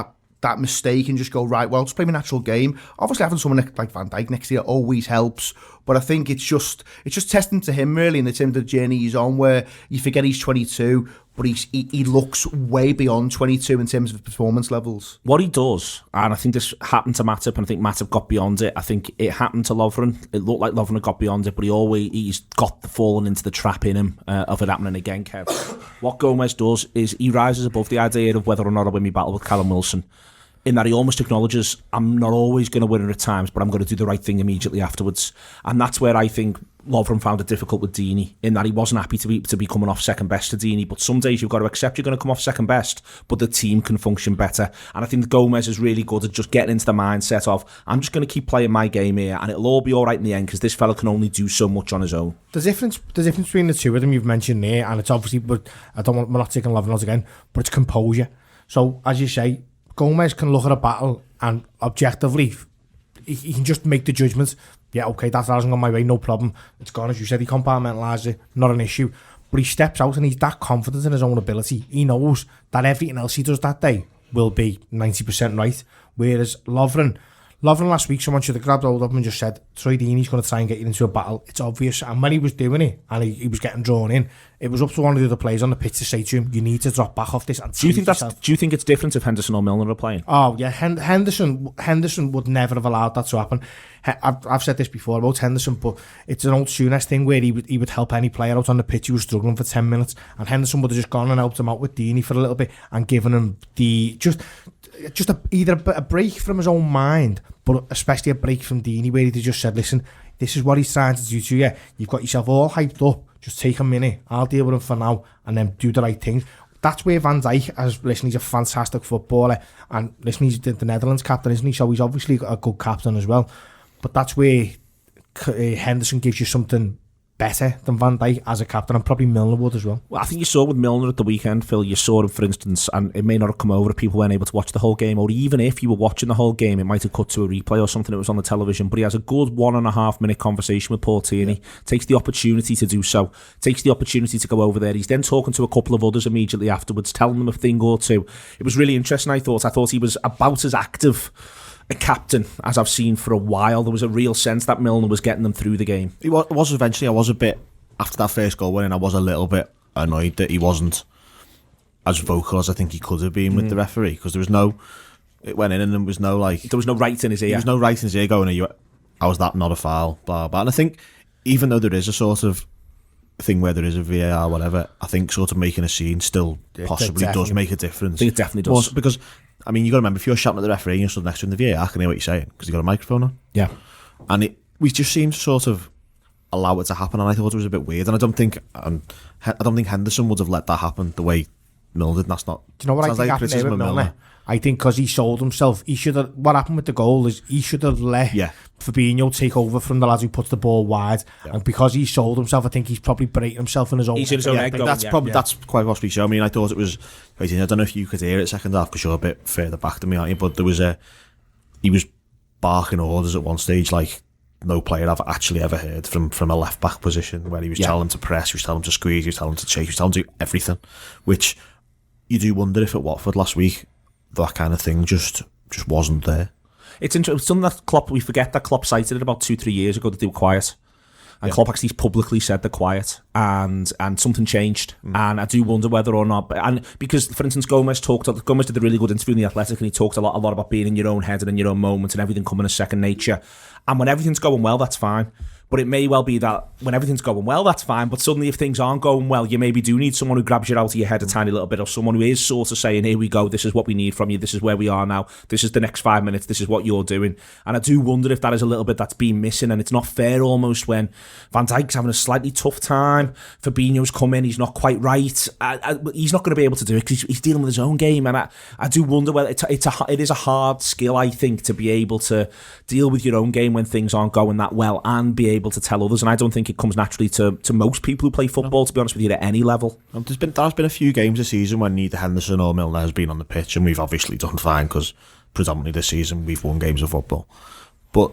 that mistake and just go, right, well, just play my natural game. Obviously having someone like Van Dijk next to you always helps, but I think it's just testing to him really in the terms of the journey he's on, where you forget he's 22, but he looks way beyond 22 in terms of performance levels. What he does, and I think this happened to Matip, and I think Matip got beyond it. I think it happened to Lovren. It looked like Lovren had got beyond it, but he's got fallen into the trap in him of it happening again, Kev. What Gomez does is he rises above the idea of whether or not I win my battle with Callum Wilson. in that he almost acknowledges, I'm not always going to win at times, but I'm going to do the right thing immediately afterwards. And that's where I think Lovren found it difficult with Deeney, in that he wasn't happy to be coming off second best to Deeney. But some days you've got to accept you're going to come off second best, but the team can function better. And I think Gomez is really good at just getting into the mindset of, I'm just going to keep playing my game here, and it'll all be all right in the end, because this fella can only do so much on his own. The difference between the two of them you've mentioned there, and it's obviously, but we're not taking Lovren out again, but it's composure. So, as you say, Gomez can look at a battle and objectively, he can just make the judgment. Yeah, okay, that hasn't gone my way, no problem. It's gone, as you said, he compartmentalised it, not an issue. But he steps out and he's that confident in his own ability. He knows that everything else he does that day will be 90% right. Whereas Lovren last week, someone should have grabbed hold of him and just said, Troy Deeney's going to try and get you into a battle. It's obvious. And when he was doing it, and he was getting drawn in, it was up to one of the other players on the pitch to say to him, you need to drop back off this. And do you think it's different if Henderson or Milner are playing? Oh, yeah. Henderson would never have allowed that to happen. I've said this before about Henderson, but it's an old Souness thing where he would help any player out on the pitch who was struggling for 10 minutes, and Henderson would have just gone and helped him out with Deeney for a little bit and given him either a break from his own mind, but especially a break from Deeney, where he just said, listen, this is what he's trying to do to you. You've got yourself all hyped up. Just take a minute. I'll deal with him for now, and then do the right things. That's where Van Dijk, he's a fantastic footballer, and listen, he's the Netherlands captain, isn't he? So he's obviously a good captain as well. But that's where Henderson gives you something better than Van Dijk as a captain, and probably Milner would as well. Well, I think you saw with Milner at the weekend, Phil, you saw him, for instance, and it may not have come over if people weren't able to watch the whole game, or even if you were watching the whole game, it might have cut to a replay or something that was on the television, but he has a good 1.5 minute conversation with Paul Tierney, takes the opportunity to do so, takes the opportunity to go over there. He's then talking to a couple of others immediately afterwards, telling them a thing or two. It was really interesting, I thought he was about as active a captain as I've seen for a while. There was a real sense that Milner was getting them through the game. It was eventually, I was a bit, after that first goal win, I was a little bit annoyed that he wasn't as vocal as I think he could have been with the referee, because it went in and there was no right in his ear. There was no right in his ear going, how was that not a foul? Blah, blah. And I think even though there is a sort of thing where there is a VAR, whatever, I think sort of making a scene still possibly does make a difference. I think it definitely does. Because, I mean, you got to remember, if you're shouting at the referee and you're stood next to him in the VAR, I can hear what you're saying, because you got a microphone on. Yeah. And we just seemed to sort of allow it to happen, and I thought it was a bit weird, and I don't think Henderson would have let that happen the way Milner did. That's not. Do you know what I think happened there with Milner? I think because he sold himself, he should have. What happened with the goal is he should have let Fabinho take over from the lads who puts the ball wide, and because he sold himself, I think he's probably breaking himself in his own. He's in his own egg. That's quite possibly so. I mean, I thought it was. I don't know if you could hear it second half, because you're a bit further back than me, aren't you? But there was he was barking orders at one stage like no player I've actually ever heard from a left back position, where he was telling him to press, he was telling him to squeeze, he was telling him to chase, he was telling him to do everything, which you do wonder if at Watford last week that kind of thing just wasn't there. It's interesting. Something that we forget that Klopp cited it about 2-3 years ago, that they were quiet. And Klopp actually publicly said they're quiet, and something changed. And I do wonder whether or not, and because, for instance, Gomez did a really good interview in The Athletic, and he talked a lot about being in your own head and in your own moment and everything coming as second nature. And when everything's going well, that's fine. But it may well be that when everything's going well, that's fine. But suddenly, if things aren't going well, you maybe do need someone who grabs you out of your head a tiny little bit, or someone who is sort of saying, here we go, this is what we need from you, this is where we are now, this is the next 5 minutes, this is what you're doing. And I do wonder if that is a little bit that's been missing, and it's not fair almost when Van Dijk's having a slightly tough time, Fabinho's come in, he's not quite right, he's not going to be able to do it because he's dealing with his own game. And I do wonder whether it is a hard skill, I think, to be able to deal with your own game when things aren't going that well, and be able to tell others. And I don't think it comes naturally to most people who play football, to be honest with you, at any level. There's been a few games this season when neither Henderson or Milner has been on the pitch, and we've obviously done fine because predominantly this season we've won games of football, but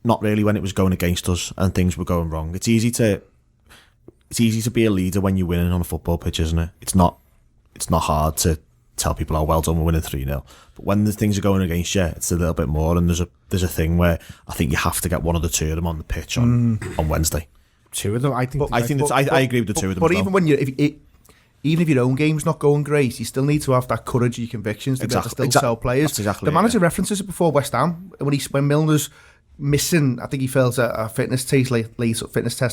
not really when it was going against us and things were going wrong. It's easy to be a leader when you're winning on a football pitch, isn't it? It's not hard to tell people, oh, well done, we're winning 3-0. But when the things are going against you, it's a little bit more, and there's a thing where I think you have to get one of the two of them on the pitch on Wednesday. Two of them, I think. I agree with the two of them. But even when even if your own game's not going great, you still need to have that courage of your convictions to be able to still sell players. That's exactly the manager references it before West Ham when Milner's missing. I think he fails a fitness test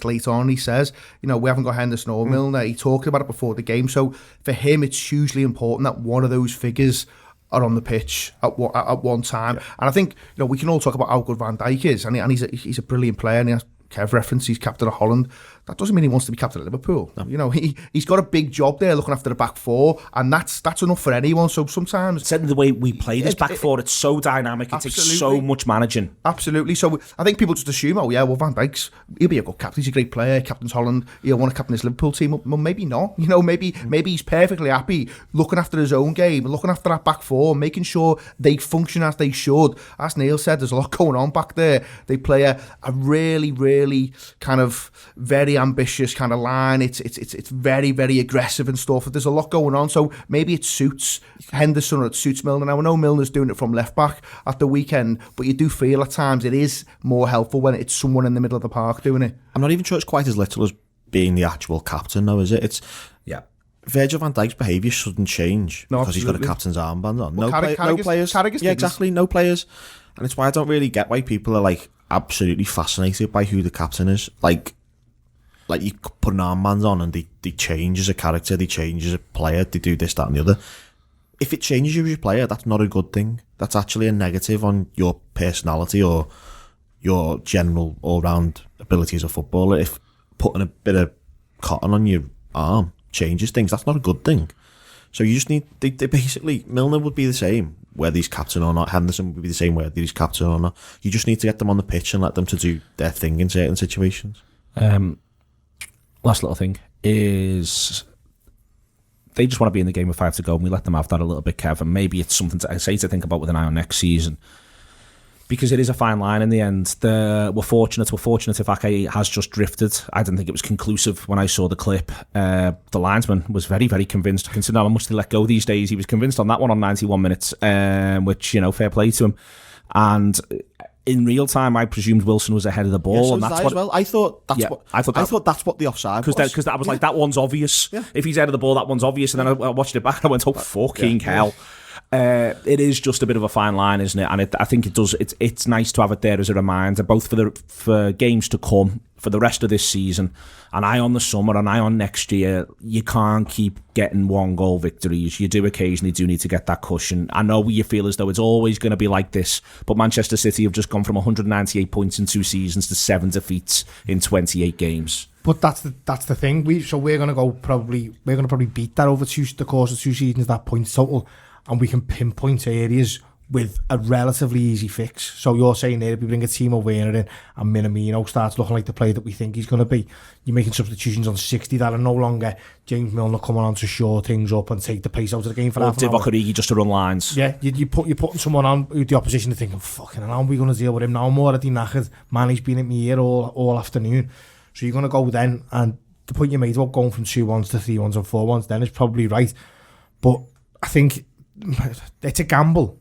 late on. He says, we haven't got Henderson or Milner. He talked about it before the game. So for him, it's hugely important that one of those figures are on the pitch at one time. Yeah. And I think, we can all talk about how good Van Dijk is, and he's a brilliant player, and Kev referenced he's captain of Holland. That doesn't mean he wants to be captain of Liverpool. No. He's got a big job there looking after the back four, and that's enough for anyone. So sometimes... Certainly the way we play this back four, it's so dynamic. It takes so much managing. Absolutely. So I think people just assume, Van Dijk's, he'll be a good captain. He's a great player. Captain's Holland. He'll want to captain his Liverpool team. Well, maybe not. Maybe he's perfectly happy looking after his own game, looking after that back four, making sure they function as they should. As Neil said, there's a lot going on back there. They play a really, really kind of very ambitious kind of line. It's very, very aggressive and stuff. There's a lot going on, so maybe it suits Henderson or it suits Milner. Now I know Milner's doing it from left back at the weekend, but you do feel at times it is more helpful when it's someone in the middle of the park doing it. I'm not even sure it's quite as little as being the actual captain, though, is it? Virgil van Dijk's behaviour shouldn't change because he's got a captain's armband on. No players. Yeah, exactly. No players, and it's why I don't really get why people are absolutely fascinated by who the captain is. Like you put an armband on and they change as a character, they change as a player, they do this, that and the other. If it changes you as a player, that's not a good thing. That's actually a negative on your personality or your general all-round ability as a footballer. If putting a bit of cotton on your arm changes things, that's not a good thing. So you just need, they basically, Milner would be the same whether he's captain or not, Henderson would be the same whether he's captain or not. You just need to get them on the pitch and let them to do their thing in certain situations. Last little thing is they just want to be in the game with 5 to go, and we let them have that a little bit, Kev, and maybe it's something to think about with an eye on next season, because it is a fine line in the end. We're fortunate if Ake has just drifted. I didn't think it was conclusive when I saw the clip. The linesman was very, very convinced, considering how much they let go these days. He was convinced on that one on 91 minutes, which, fair play to him. And in real time, I presumed Wilson was ahead of the ball, yeah, so and that's what. As well. I thought that's what the offside was. Because that was like, that one's obvious. Yeah. If he's ahead of the ball, that one's obvious. And then I watched it back and I went, oh fucking hell. It is just a bit of a fine line, isn't it? And I think it does. It's nice to have it there as a reminder, both for games to come, for the rest of this season, an eye on the summer, an eye on next year. You can't keep getting 1-goal victories. You do occasionally need to get that cushion. I know you feel as though it's always going to be like this, but Manchester City have just gone from 198 points in 2 seasons to 7 defeats in 28 games. But that's the thing. We're going to probably beat that over the course of 2 seasons, that points total, and we can pinpoint areas with a relatively easy fix. So you're saying there, if we bring a Timo Werner in and Minamino starts looking like the player that we think he's going to be, you're making substitutions on 60 that are no longer James Milner coming on to shore things up and take the pace out of the game for half an hour. Divock Origi just to run lines. Yeah, you're putting someone on with the opposition and thinking, fucking hell, how are we going to deal with him now? I'm already knackered. Man, he's been at me here all afternoon. So you're going to go then, and the point you made about going from 2-1s to 3-1s and 4-1s then is probably right. But I think it's a gamble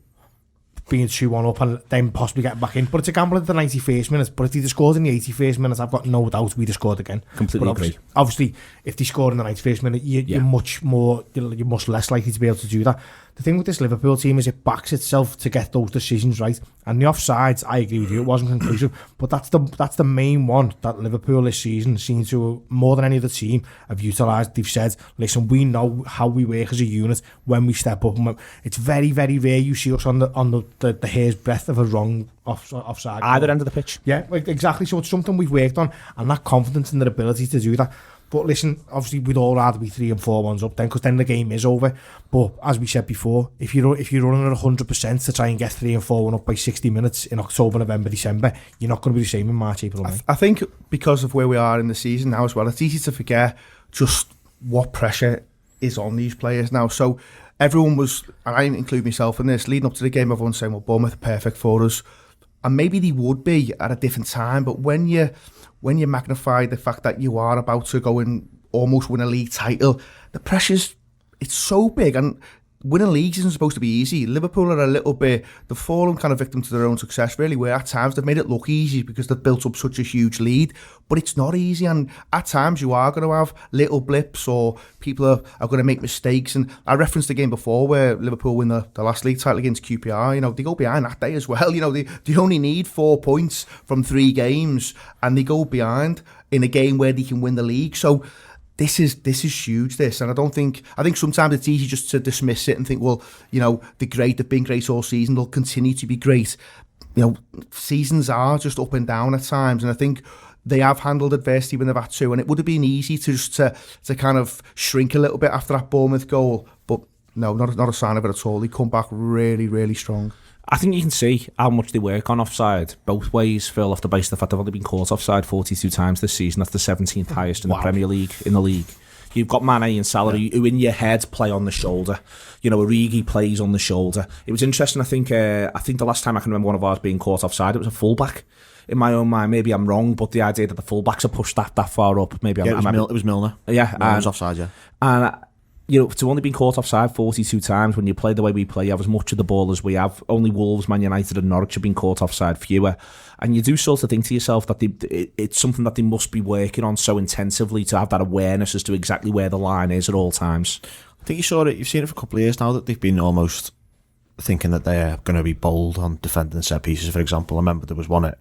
being 2-1 up and then possibly getting back in. But it's a gamble at the 91st minute. But if they scored in the 81st minute, I've got no doubt we'd have scored again. Completely agree. Obviously, if they score in the 91st minute, you're much less likely to be able to do that. The thing with this Liverpool team is it backs itself to get those decisions right. And the offsides, I agree with you, it wasn't conclusive. But that's the main one that Liverpool this season seems to, more than any other team, have utilised. They've said, listen, we know how we work as a unit when we step up. It's very, very rare you see us on the hair's breadth of a wrong offside. Either end of the pitch. Yeah, exactly. So it's something we've worked on, and that confidence in their ability to do that. But listen, obviously we'd all rather be 3 and 4-1s up then, because then the game is over. But as we said before, if you're running at 100% to try and get 3 and 4-1 up by 60 minutes in October, November, December, you're not going to be the same in March, April, May. I think because of where we are in the season now as well, it's easy to forget just what pressure is on these players now. So everyone was, and I include myself in this, leading up to the game, everyone's saying, well, Bournemouth are perfect for us. And maybe they would be at a different time, but when you magnify the fact that you are about to go and almost win a league title, the pressure's, it's so big, and winning leagues isn't supposed to be easy. Liverpool are a little bit, they've fallen kind of victim to their own success, really, where at times they've made it look easy because they've built up such a huge lead, but it's not easy, and at times you are going to have little blips, or people are going to make mistakes. And I referenced the game before where Liverpool win the last league title against QPR. They go behind that day as well. They only need 4 points from 3 games, and they go behind in a game where they can win the league. So this is huge, and I think sometimes it's easy just to dismiss it and think, well, they're great, they've been great all season, they'll continue to be great. Seasons are just up and down at times, and I think they have handled adversity when they've had to, and it would have been easy to just to kind of shrink a little bit after that Bournemouth goal, but no, not a sign of it at all. They come back really, really strong. I think you can see how much they work on offside both ways, Phil, off the base of the fact they've only been caught offside 42 times this season. That's the 17th highest in the Premier League, in the league. You've got Mane and Salah who in your head play on the shoulder. Origi plays on the shoulder. It was interesting, I think the last time I can remember one of ours being caught offside, it was a fullback. In my own mind, maybe I'm wrong, but the idea that the fullbacks are pushed that far up, maybe it was Milner. Yeah. Milner was offside, yeah. And to only be caught offside 42 times when you play the way we play, you have as much of the ball as we have. Only Wolves, Man United and Norwich have been caught offside fewer. And you do sort of think to yourself that it's something that they must be working on so intensively to have that awareness as to exactly where the line is at all times. I think you've seen it for a couple of years now that they've been almost thinking that they're going to be bold on defending set pieces, for example. I remember there was one at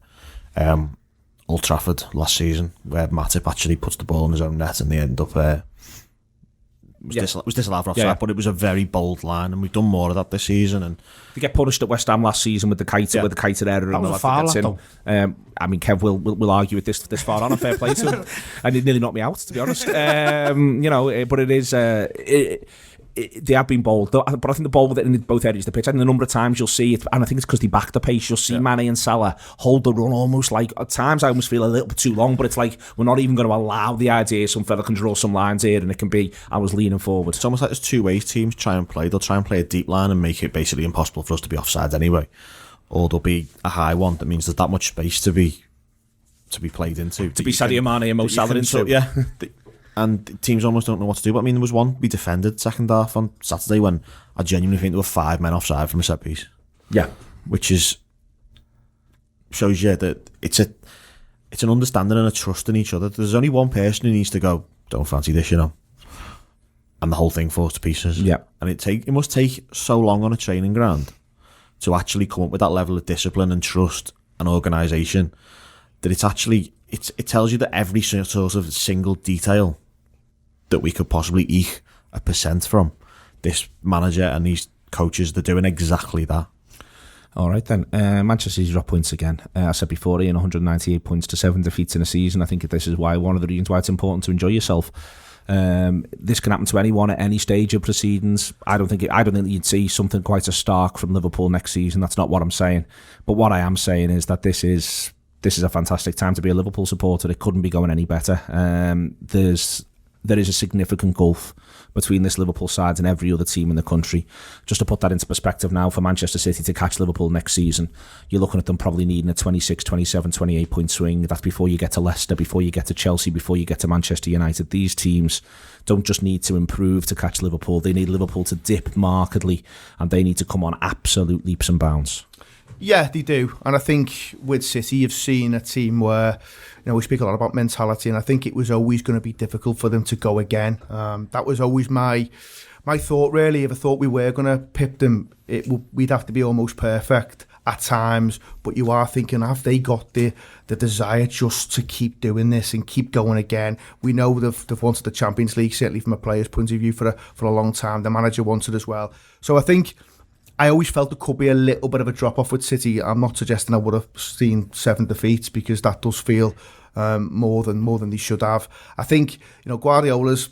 Old Trafford last season where Matip actually puts the ball in his own net and they end up... It was disallowed for offside, but it was a very bold line, and we've done more of that this season. And they get punished at West Ham last season with the kited error. That was a foul, I mean, Kev will argue with this far on, a fair play to him, and it nearly knocked me out, to be honest. But it is. They have been bold, but I think the ball with it in both areas of the pitch, and the number of times you'll see it, and I think it's because they back the pace, you'll see Mane and Salah hold the run almost like, at times I almost feel a little bit too long, but it's like we're not even going to allow the idea some fella can draw some lines here, and it can be, I was leaning forward. It's almost like there's two ways teams try and play. They'll try and play a deep line and make it basically impossible for us to be offside anyway, or there'll be a high one that means there's that much space to be played into. To be Sadio Mane and Mo Salah into. Yeah. And teams almost don't know what to do. But I mean, there was one we defended second half on Saturday when I genuinely think there were 5 men offside from a set piece. Yeah, which shows you that it's an understanding and a trust in each other. There's only one person who needs to go, don't fancy this, and the whole thing falls to pieces. Yeah, and it must take so long on a training ground to actually come up with that level of discipline and trust and organisation that it tells you that every sort of single detail that we could possibly eke 1% from, this manager and these coaches, they're doing exactly that. All right then, Manchester City drop points again. I said before, Ian, 198 points to 7 defeats in a season. I think this is one of the reasons why it's important to enjoy yourself. This can happen to anyone at any stage of proceedings. I don't think you'd see something quite as stark from Liverpool next season. That's not what I'm saying. But what I am saying is that this is a fantastic time to be a Liverpool supporter. It couldn't be going any better. There is a significant gulf between this Liverpool side and every other team in the country. Just to put that into perspective now, for Manchester City to catch Liverpool next season, you're looking at them probably needing a 26, 27, 28 point swing. That's before you get to Leicester, before you get to Chelsea, before you get to Manchester United. These teams don't just need to improve to catch Liverpool. They need Liverpool to dip markedly, and they need to come on absolute leaps and bounds. Yeah, they do. And I think with City, you've seen a team where, we speak a lot about mentality, and I think it was always going to be difficult for them to go again. That was always my thought, really. If I thought we were going to pip them, we'd have to be almost perfect at times. But you are thinking, have they got the desire just to keep doing this and keep going again? We know they've wanted the Champions League, certainly from a player's point of view, for a long time. The manager wanted as well. So I think I always felt there could be a little bit of a drop-off with City. I'm not suggesting I would have seen 7 defeats, because that does feel more than they should have. I think, Guardiola's,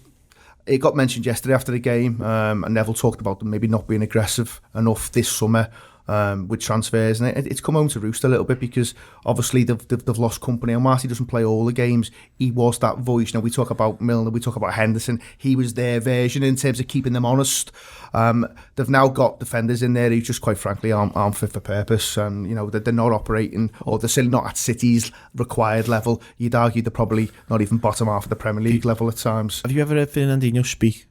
it got mentioned yesterday after the game, and Neville talked about them maybe not being aggressive enough this summer with transfers, and it's come home to roost a little bit, because obviously they've lost company, and whilst he doesn't play all the games, he was that voice. We talk about Milner, we talk about Henderson, he was their version in terms of keeping them honest. They've now got defenders in there who just quite frankly aren't fit for purpose, and they're not operating, or they're certainly not at City's required level. You'd argue they're probably not even bottom half of the Premier League level at times. Have you ever heard Fernandinho speak?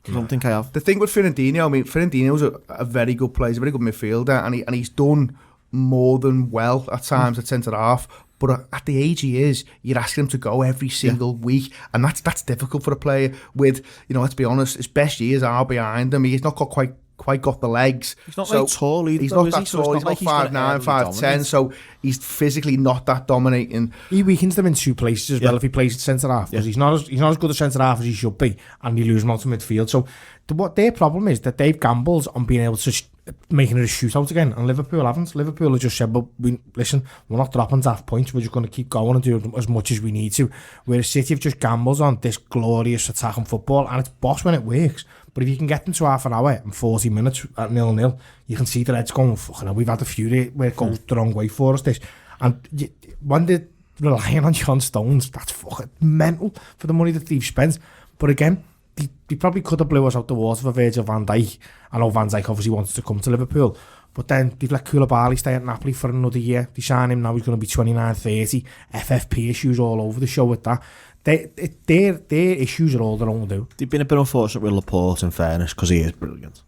I don't think I have. The thing with Fernandinho, Fernandinho's a very good player, he's a very good midfielder, and he's done more than well at times at centre half. But at the age he is, you're asking him to go every single week, and that's difficult for a player with, let's be honest, his best years are behind him. He's not got quite quite got the legs. He's not very tall either. He's though, not that is he? So tall. it's He's not not like 5'9", 5'10", so he's physically not that dominating. He weakens them in two places as well if he plays at centre half, because he's not as good a centre half as he should be, and you lose him out to midfield. So what their problem is that they've gambled on being able to making it a shootout again, and Liverpool haven't. Liverpool have just said, "But listen, we're not dropping to half points. We're just going to keep going and do as much as we need to." Whereas City have just gambled on this glorious attacking football, and it's boss when it works. But if you can get them to half an hour and 40 minutes at 0-0, you can see the heads going, fucking hell, we've had a few where it goes the wrong way for us. This, and when they're relying on John Stones, that's fucking mental for the money that they've spent. But again, they probably could have blew us out the water for Virgil van Dijk. I know Van Dijk obviously wanted to come to Liverpool, but then they've let Koulibaly stay at Napoli for another year. They sign him now, he's going to be 29, 30. FFP issues all over the show with that. Their issues are all their own do. They've been a bit unfortunate with Laporte, in fairness, because he is brilliant.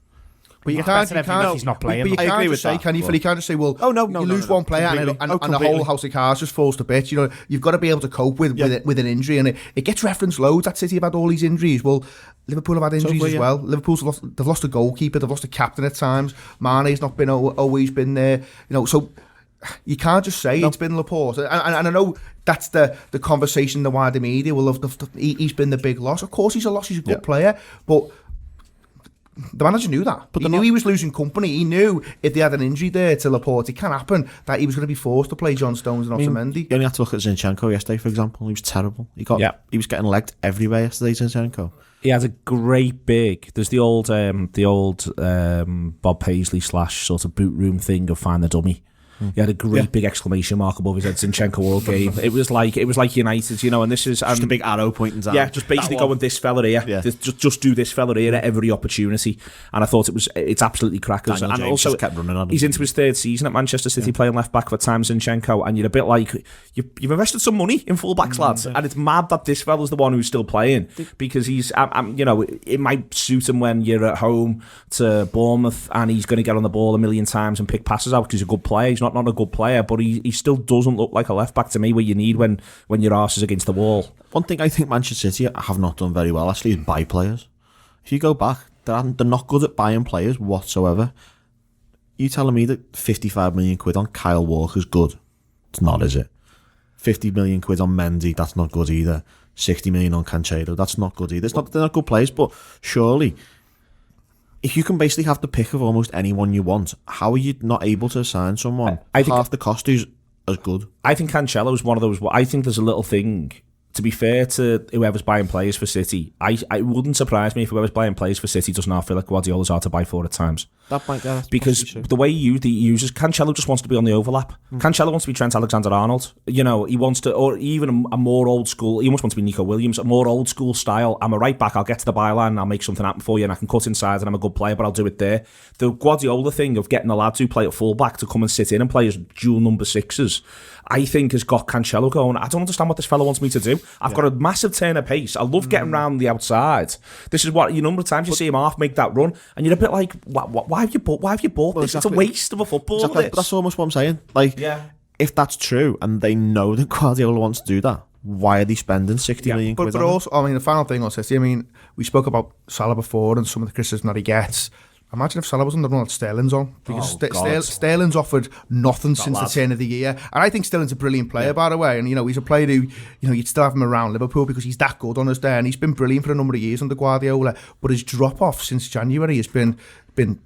But you Can't can't. He's not playing. But you I agree can't with just say, that, can you? but- You can't just say, well, Oh, no, you lose one player and the completely. whole house of cards just falls to bits. You know, you've got to be able to cope with an injury, and it gets referenced loads. That City have had all these injuries. Well, Liverpool have had injuries as well. Liverpool's they've lost a goalkeeper, they've lost a captain at times. Mane's not been always been there. You know, so you can't just say it's been Laporte. And I know that's the conversation in the wider media. Well, he's been the big loss. Of course, he's a loss. He's a good player, but the manager knew that. But he knew he was losing company. He knew if they had an injury there to Laporte, it can happen, that he was going to be forced to play John Stones and Otamendi. You only have to look at Zinchenko yesterday, for example. He was terrible. He was getting legged everywhere yesterday, Zinchenko. He has a great big. There's the old Bob Paisley / sort of boot room thing of find the dummy. He had a great big exclamation mark above his head, Zinchenko all game. It was like United, you know, and this is Just a big arrow pointing down. Yeah, just basically going this fella here. Yeah. Just do this fella here at every opportunity. And I thought it's absolutely crackers. Daniel And James also just kept running on him. he's into his third season at Manchester City playing left back for time Zinchenko, and you're a bit like you've invested some money in full backs, lads, and it's mad that this fella's the one who's still playing, because he's you know, it might suit him when you're at home to Bournemouth and he's going to get on the ball a million times and pick passes out because he's a good player. He's not a good player, but he still doesn't look like a left back to me, where you need when your arse is against the wall. One thing I think Manchester City have not done very well, actually, is buy players. If you go back, they're not good at buying players whatsoever. You telling me that 55 million quid on Kyle Walker's good? It's not, is it? 50 million quid on Mendy, that's not good either. 60 million on Cancelo, that's not good either. They're not good players, but surely, if you can basically have the pick of almost anyone you want, how are you not able to sign someone I think half the cost who's as good? I think Cancelo is one of those. I think there's a little thing. To be fair to whoever's buying players for City, I wouldn't surprise me if whoever's buying players for City does not feel like Guardiola's hard to buy for at times. Because the way he uses Cancelo just wants to be on the overlap. Cancelo wants to be Trent Alexander-Arnold. You know, he wants to, or even a more old school. He almost wants to be Nico Williams, a more old school style. I'm a right back. I'll get to the byline and I'll make something happen for you, and I can cut inside, and I'm a good player, but I'll do it there. The Guardiola thing of getting the lads who play at full back to come and sit in and play as dual number sixes, I think has got Cancelo going, I don't understand what this fella wants me to do. I've got a massive turn of pace. I love getting round the outside. This is what, number of times you see him half make that run, and you're a bit like, why have you bought this? Exactly. It's a waste of a football. Exactly. But that's almost what I'm saying. Like, if that's true, and they know that Guardiola wants to do that, why are they spending 60 million quid but on also, I mean, the final thing on City, I mean, we spoke about Salah before and some of the criticism that he gets. Imagine if Salah was on the run that Sterling's on, because Sterling's offered nothing since the turn of the year, and I think Sterling's a brilliant player, by the way, and he's a player who, you'd still have him around Liverpool because he's that good on us there, and he's been brilliant for a number of years under Guardiola, but his drop off since January has been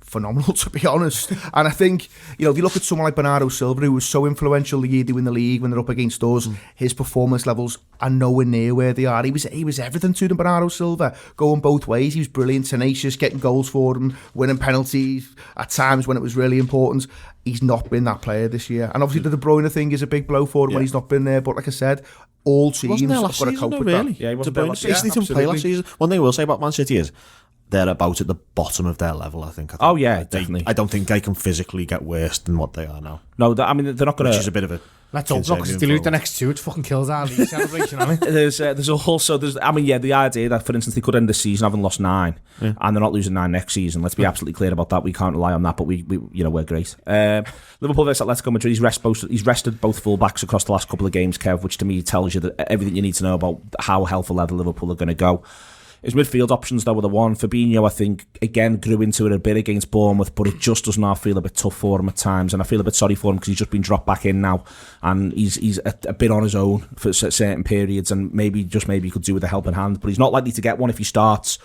phenomenal, to be honest. And I think, if you look at someone like Bernardo Silva, who was so influential the year they win the league when they're up against us, his performance levels are nowhere near where they are. He was everything to them, Bernardo Silva, going both ways. He was brilliant, tenacious, getting goals for them, winning penalties at times when it was really important. He's not been that player this year. And obviously the De Bruyne thing is a big blow for him when he's not been there. But like I said, all teams have got to cope with that. Yeah, he wasn't De there Bruyne last basically didn't play last season. One thing I will say about Man City is they're about at the bottom of their level, I think. Oh, yeah, definitely. I don't think they can physically get worse than what they are now. No, I mean, they're not going to... Which is a bit of a... Let's hope not, because if they lose the next two, it fucking kills our league celebration, on it. There's also, the idea that, for instance, they could end the season having lost 9, and they're not losing 9 next season. Let's be absolutely clear about that. We can't rely on that, but we're great. Liverpool versus Atletico Madrid, he's rested both full backs across the last couple of games, Kev, which to me tells you that everything you need to know about how health or level Liverpool are going to go. His midfield options, though, were the one. Fabinho, I think, again, grew into it a bit against Bournemouth, but it just does not feel a bit tough for him at times, and I feel a bit sorry for him because he's just been dropped back in now, and he's a bit on his own for certain periods, and maybe he could do with a helping hand, but he's not likely to get one if he starts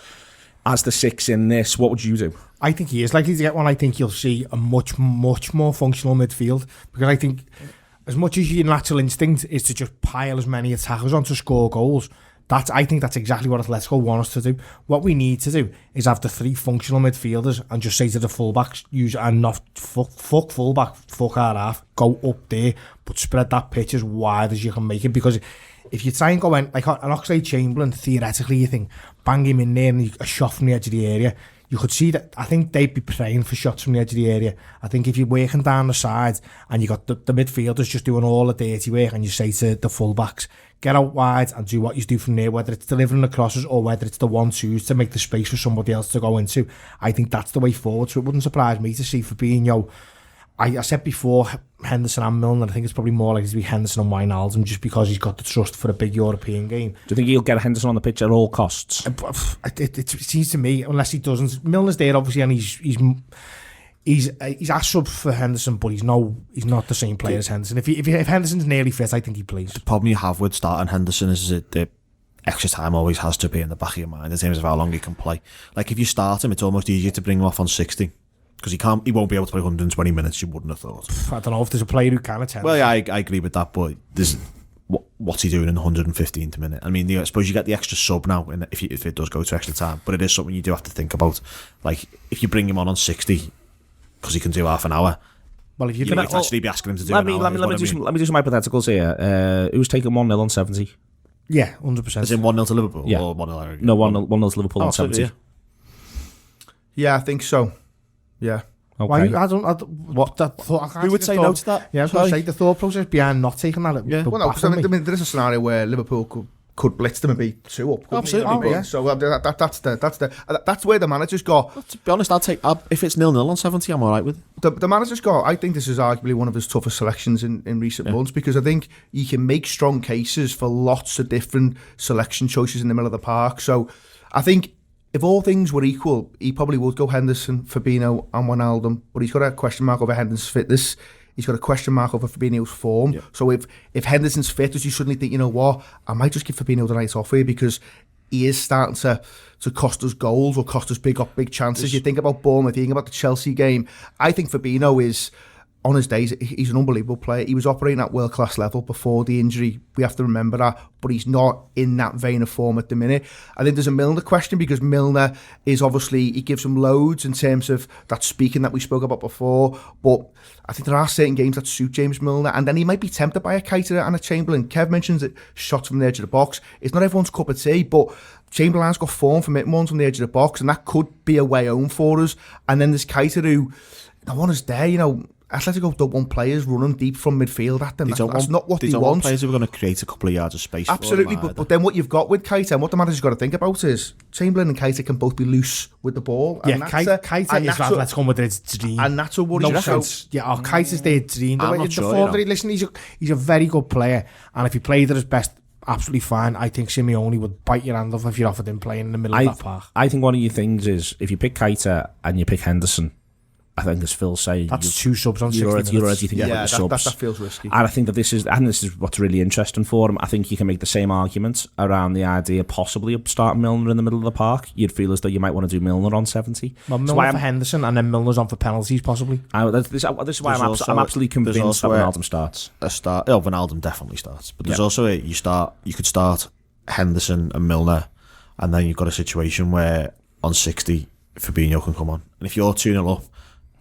as the 6 in this. What would you do? I think he is likely to get one. I think you'll see a much more functional midfield, because I think as much as your natural instinct is to just pile as many attackers on to score goals, I think that's exactly what Atletico want us to do. What we need to do is have the 3 functional midfielders and just say to the fullbacks, use and not fuck fullback, fuck our half, go up there, but spread that pitch as wide as you can make it, because if you try and go in, like an Oxlade-Chamberlain, theoretically you think, bang him in there and a shot from the edge of the area, you could see that. I think they'd be praying for shots from the edge of the area. I think if you're working down the sides and you got the midfielders just doing all the dirty work, and you say to the fullbacks, get out wide and do what you do from there, whether it's delivering the crosses or whether it's the 1-2s to make the space for somebody else to go into, I think that's the way forward. So it wouldn't surprise me to see Fabinho. I said before, Henderson and Milner. I think it's probably more likely to be Henderson and Wijnaldum, just because he's got the trust for a big European game. Do you think he'll get Henderson on the pitch at all costs? It seems to me, unless he doesn't. Milner's there obviously, and he's asked sub for Henderson, but he's not the same player as Henderson. If Henderson's nearly fit, I think he plays. The problem you have with starting Henderson is that the extra time always has to be in the back of your mind in terms of how long he can play. Like if you start him, it's almost easier to bring him off on 60. Because he won't be able to play 120 minutes, you wouldn't have thought. I don't know if there's a player who can attend. Well, yeah, I agree with that, but what's he doing in 115th minute? I mean, I suppose you get the extra sub now if it does go to extra time, but it is something you do have to think about. Like, if you bring him on 60, because he can do half an hour, well, if you're you going might actually be asking him to do let me do some hypotheticals here. Who's taking 1-0 on 70? Yeah, 100%. Is it 1-0 to Liverpool? Yeah. Or 1-0? No, 1-0 to Liverpool on 70. Yeah, I think so. Yeah. Okay. Why? I don't. Who would say no to that? Yeah, I was going to say the thought process behind not taking that. Yeah. Well, no, I mean, there is a scenario where Liverpool could blitz them and be 2 up. Absolutely. Yeah. So that's where the manager's got. Well, to be honest, if it's 0-0 on 70, I'm all right with it. The manager's got. I think this is arguably one of his toughest selections in recent months, because I think you can make strong cases for lots of different selection choices in the middle of the park. So I think, if all things were equal, he probably would go Henderson, Fabinho and Wijnaldum, but he's got a question mark over Henderson's fitness. He's got a question mark over Fabinho's form. Yeah. So if Henderson's fit, does he suddenly think, you know what, I might just give Fabinho the night off here, because he is starting to cost us goals or cost us big chances. You think about Bournemouth, you think about the Chelsea game. I think Fabinho is, on his days, he's an unbelievable player. He was operating at world-class level before the injury. We have to remember that. But he's not in that vein of form at the minute. I think there's a Milner question, because Milner is obviously, he gives him loads in terms of that speaking that we spoke about before. But I think there are certain games that suit James Milner. And then he might be tempted by a Keita and a Chamberlain. Kev mentions it, shots from the edge of the box. It's not everyone's cup of tea, but Chamberlain's got form from hitting ones from the edge of the box, and that could be a way home for us. And then there's Keita, who, the one is there, you know, Atletico don't want players running deep from midfield at them. That's not what they want. Want players who are going to create a couple of yards of space. Absolutely, but then what you've got with Keita, and what the manager's got to think about is Chamberlain and Keita can both be loose with the ball. Yeah, Keita is Atletico Madrid's dream. And that's a worry. No sense. Yeah, Keita's their dream. I'm not sure. Listen, he's a very good player, and if he played at his best, absolutely fine. I think Simeone would bite your hand off if you offered him playing in the middle of that park. I think one of your things is, if you pick Keita and you pick Henderson, I think, as Phil saying, that's 2 subs on 60 minutes. You're already thinking about the subs. That feels risky. And I think that this is what's really interesting for him. I think you can make the same argument around the idea possibly of starting Milner in the middle of the park. You'd feel as though you might want to do Milner on 70. Well, Milner for Henderson, and then Milner's on for penalties, possibly. This is why I'm absolutely convinced that Wijnaldum starts. Wijnaldum definitely starts. But there's also you could start Henderson and Milner, and then you've got a situation where on 60, Fabinho can come on. And if you're 2-0 up,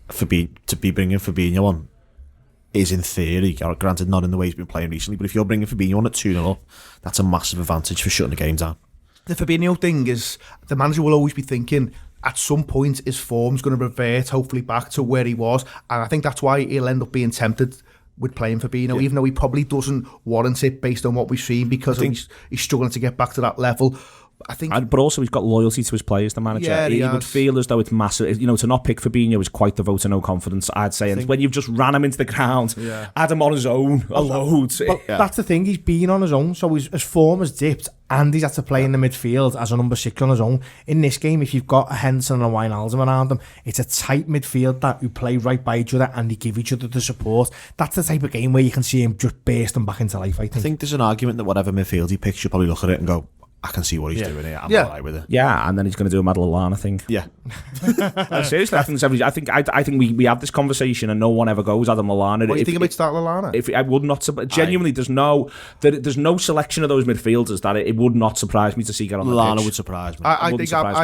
to be bringing Fabinho on is, in theory, granted not in the way he's been playing recently, but if you're bringing Fabinho on at 2-0 up, that's a massive advantage for shutting the game down. The Fabinho thing is, the manager will always be thinking, at some point his form's going to revert hopefully back to where he was, and I think that's why he'll end up being tempted with playing Fabinho, even though he probably doesn't warrant it based on what we've seen, because he's struggling to get back to that level. I think, but also he's got loyalty to his players, the manager. Yeah, he would feel as though it's massive. You know, to not pick Fabinho is quite the vote of no confidence, I'd say. And when you've just ran him into the ground, had him on his own, a load. Well, that's the thing. He's been on his own, so his form has dipped. Andy's had to play in the midfield as a number 6 on his own. In this game, if you've got a Henderson and a Wijnaldum around them, it's a tight midfield that who play right by each other and they give each other the support. That's the type of game where you can see him just bursting back into life, I think. There's an argument that whatever midfield he picks, you'll probably look at it and go, I can see what he's doing here. I'm all right with it. Yeah, and then he's going to do a Medal of Lana thing. Yeah. Seriously, I think we have this conversation and no one ever goes Adam Lallana. What do you think about starting Lallana? If I would not genuinely, there's no selection of those midfielders that it would not surprise me to see get on the pitch. Lallana would surprise me. I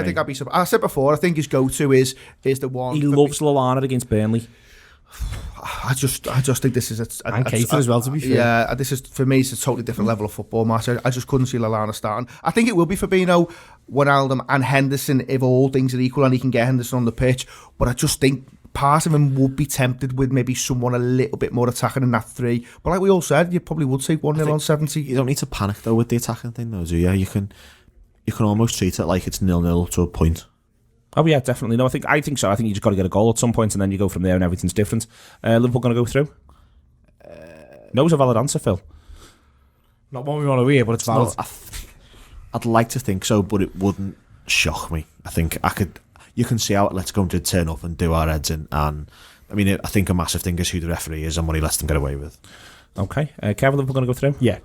think I'd be surprised. I said before, I think his go-to is the one. He loves Lallana against Burnley. I just think this is and Keita as well, to be fair. Yeah, this is, for me, it's a totally different level of football match. I just couldn't see Lallana starting. I think it will be Fabinho, Wijnaldum and Henderson if all things are equal and he can get Henderson on the pitch. But I just think part of him would be tempted with maybe someone a little bit more attacking than that 3. But like we all said, you probably would take 1-0 on 70. You don't need to panic though with the attacking thing though, do you? You can almost treat it like it's 0-0 to a point. Oh yeah, definitely. No, I think so. I think you just got to get a goal at some point, and then you go from there, and everything's different. Liverpool going to go through? No, it's a valid answer, Phil. Not one we want to hear, but it's valid. I'd like to think so, but it wouldn't shock me. I think you can see how Atletico did turn up and do our heads in, and I mean, I think a massive thing is who the referee is and what he lets them get away with. Okay, Kevin, Liverpool going to go through? Yeah,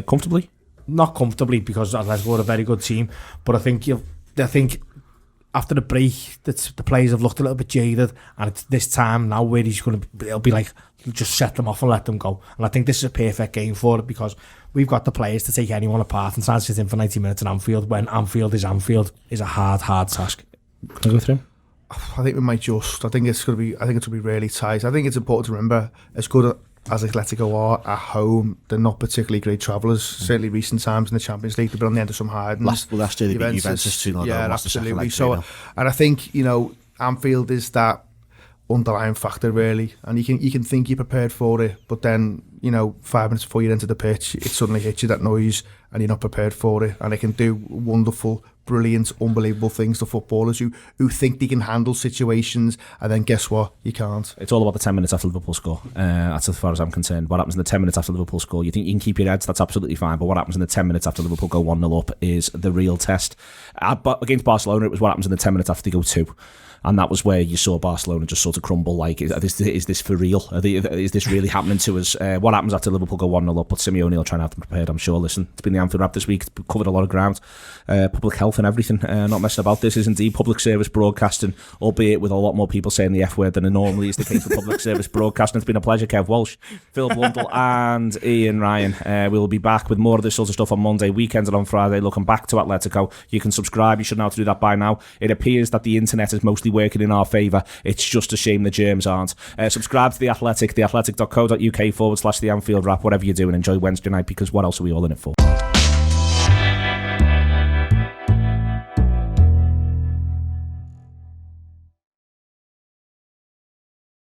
comfortably. Not comfortably because Atletico are a very good team, but I think after the break, the players have looked a little bit jaded, and it's this time now where it'll be like, just set them off and let them go. And I think this is a perfect game for it because we've got the players to take anyone apart and try to sit in for 90 minutes in Anfield when Anfield is a hard task. Can I go through? I think we might just. I think it's going to be really tight. I think it's important to remember, as good as Atletico are at home, they're not particularly great travellers. Certainly recent times in the Champions League, they've been on the end of some hardens. Last year they beat Juventus 2-0. Yeah, absolutely. So, and I think, Anfield is that underlying factor really, and you can think you're prepared for it, but then 5 minutes before you enter the pitch, it suddenly hits you, that noise, and you're not prepared for it. And it can do wonderful, brilliant, unbelievable things to footballers who think they can handle situations, and then guess what? You can't. It's all about the 10 minutes after Liverpool score. That's as far as I'm concerned. What happens in the 10 minutes after Liverpool score? You think you can keep your heads, that's absolutely fine, but what happens in the 10 minutes after Liverpool go 1-0 up is the real test. Against Barcelona, it was what happens in the 10 minutes after they go 2. And that was where you saw Barcelona just sort of crumble. Like, is this for real? Is this really happening to us? What happens after Liverpool go 1-0 up? But Simeone will try and have them prepared, I'm sure. Listen, it's been the Anfield Wrap this week. It's covered a lot of ground. Public health and everything. Not messing about. This is indeed public service broadcasting, albeit with a lot more people saying the F word than it normally is the case for public service broadcasting. It's been a pleasure, Kev Walsh, Phil Blundell and Ian Ryan. We'll be back with more of this sort of stuff on Monday, weekends and on Friday, looking back to Atletico. You can subscribe. You should know how to do that by now. It appears that the internet is mostly working in our favour. It's just a shame the germs aren't. Subscribe to The Athletic, theathletic.co.uk/The Anfield Wrap, whatever you do, and enjoy Wednesday night, because what else are we all in it for?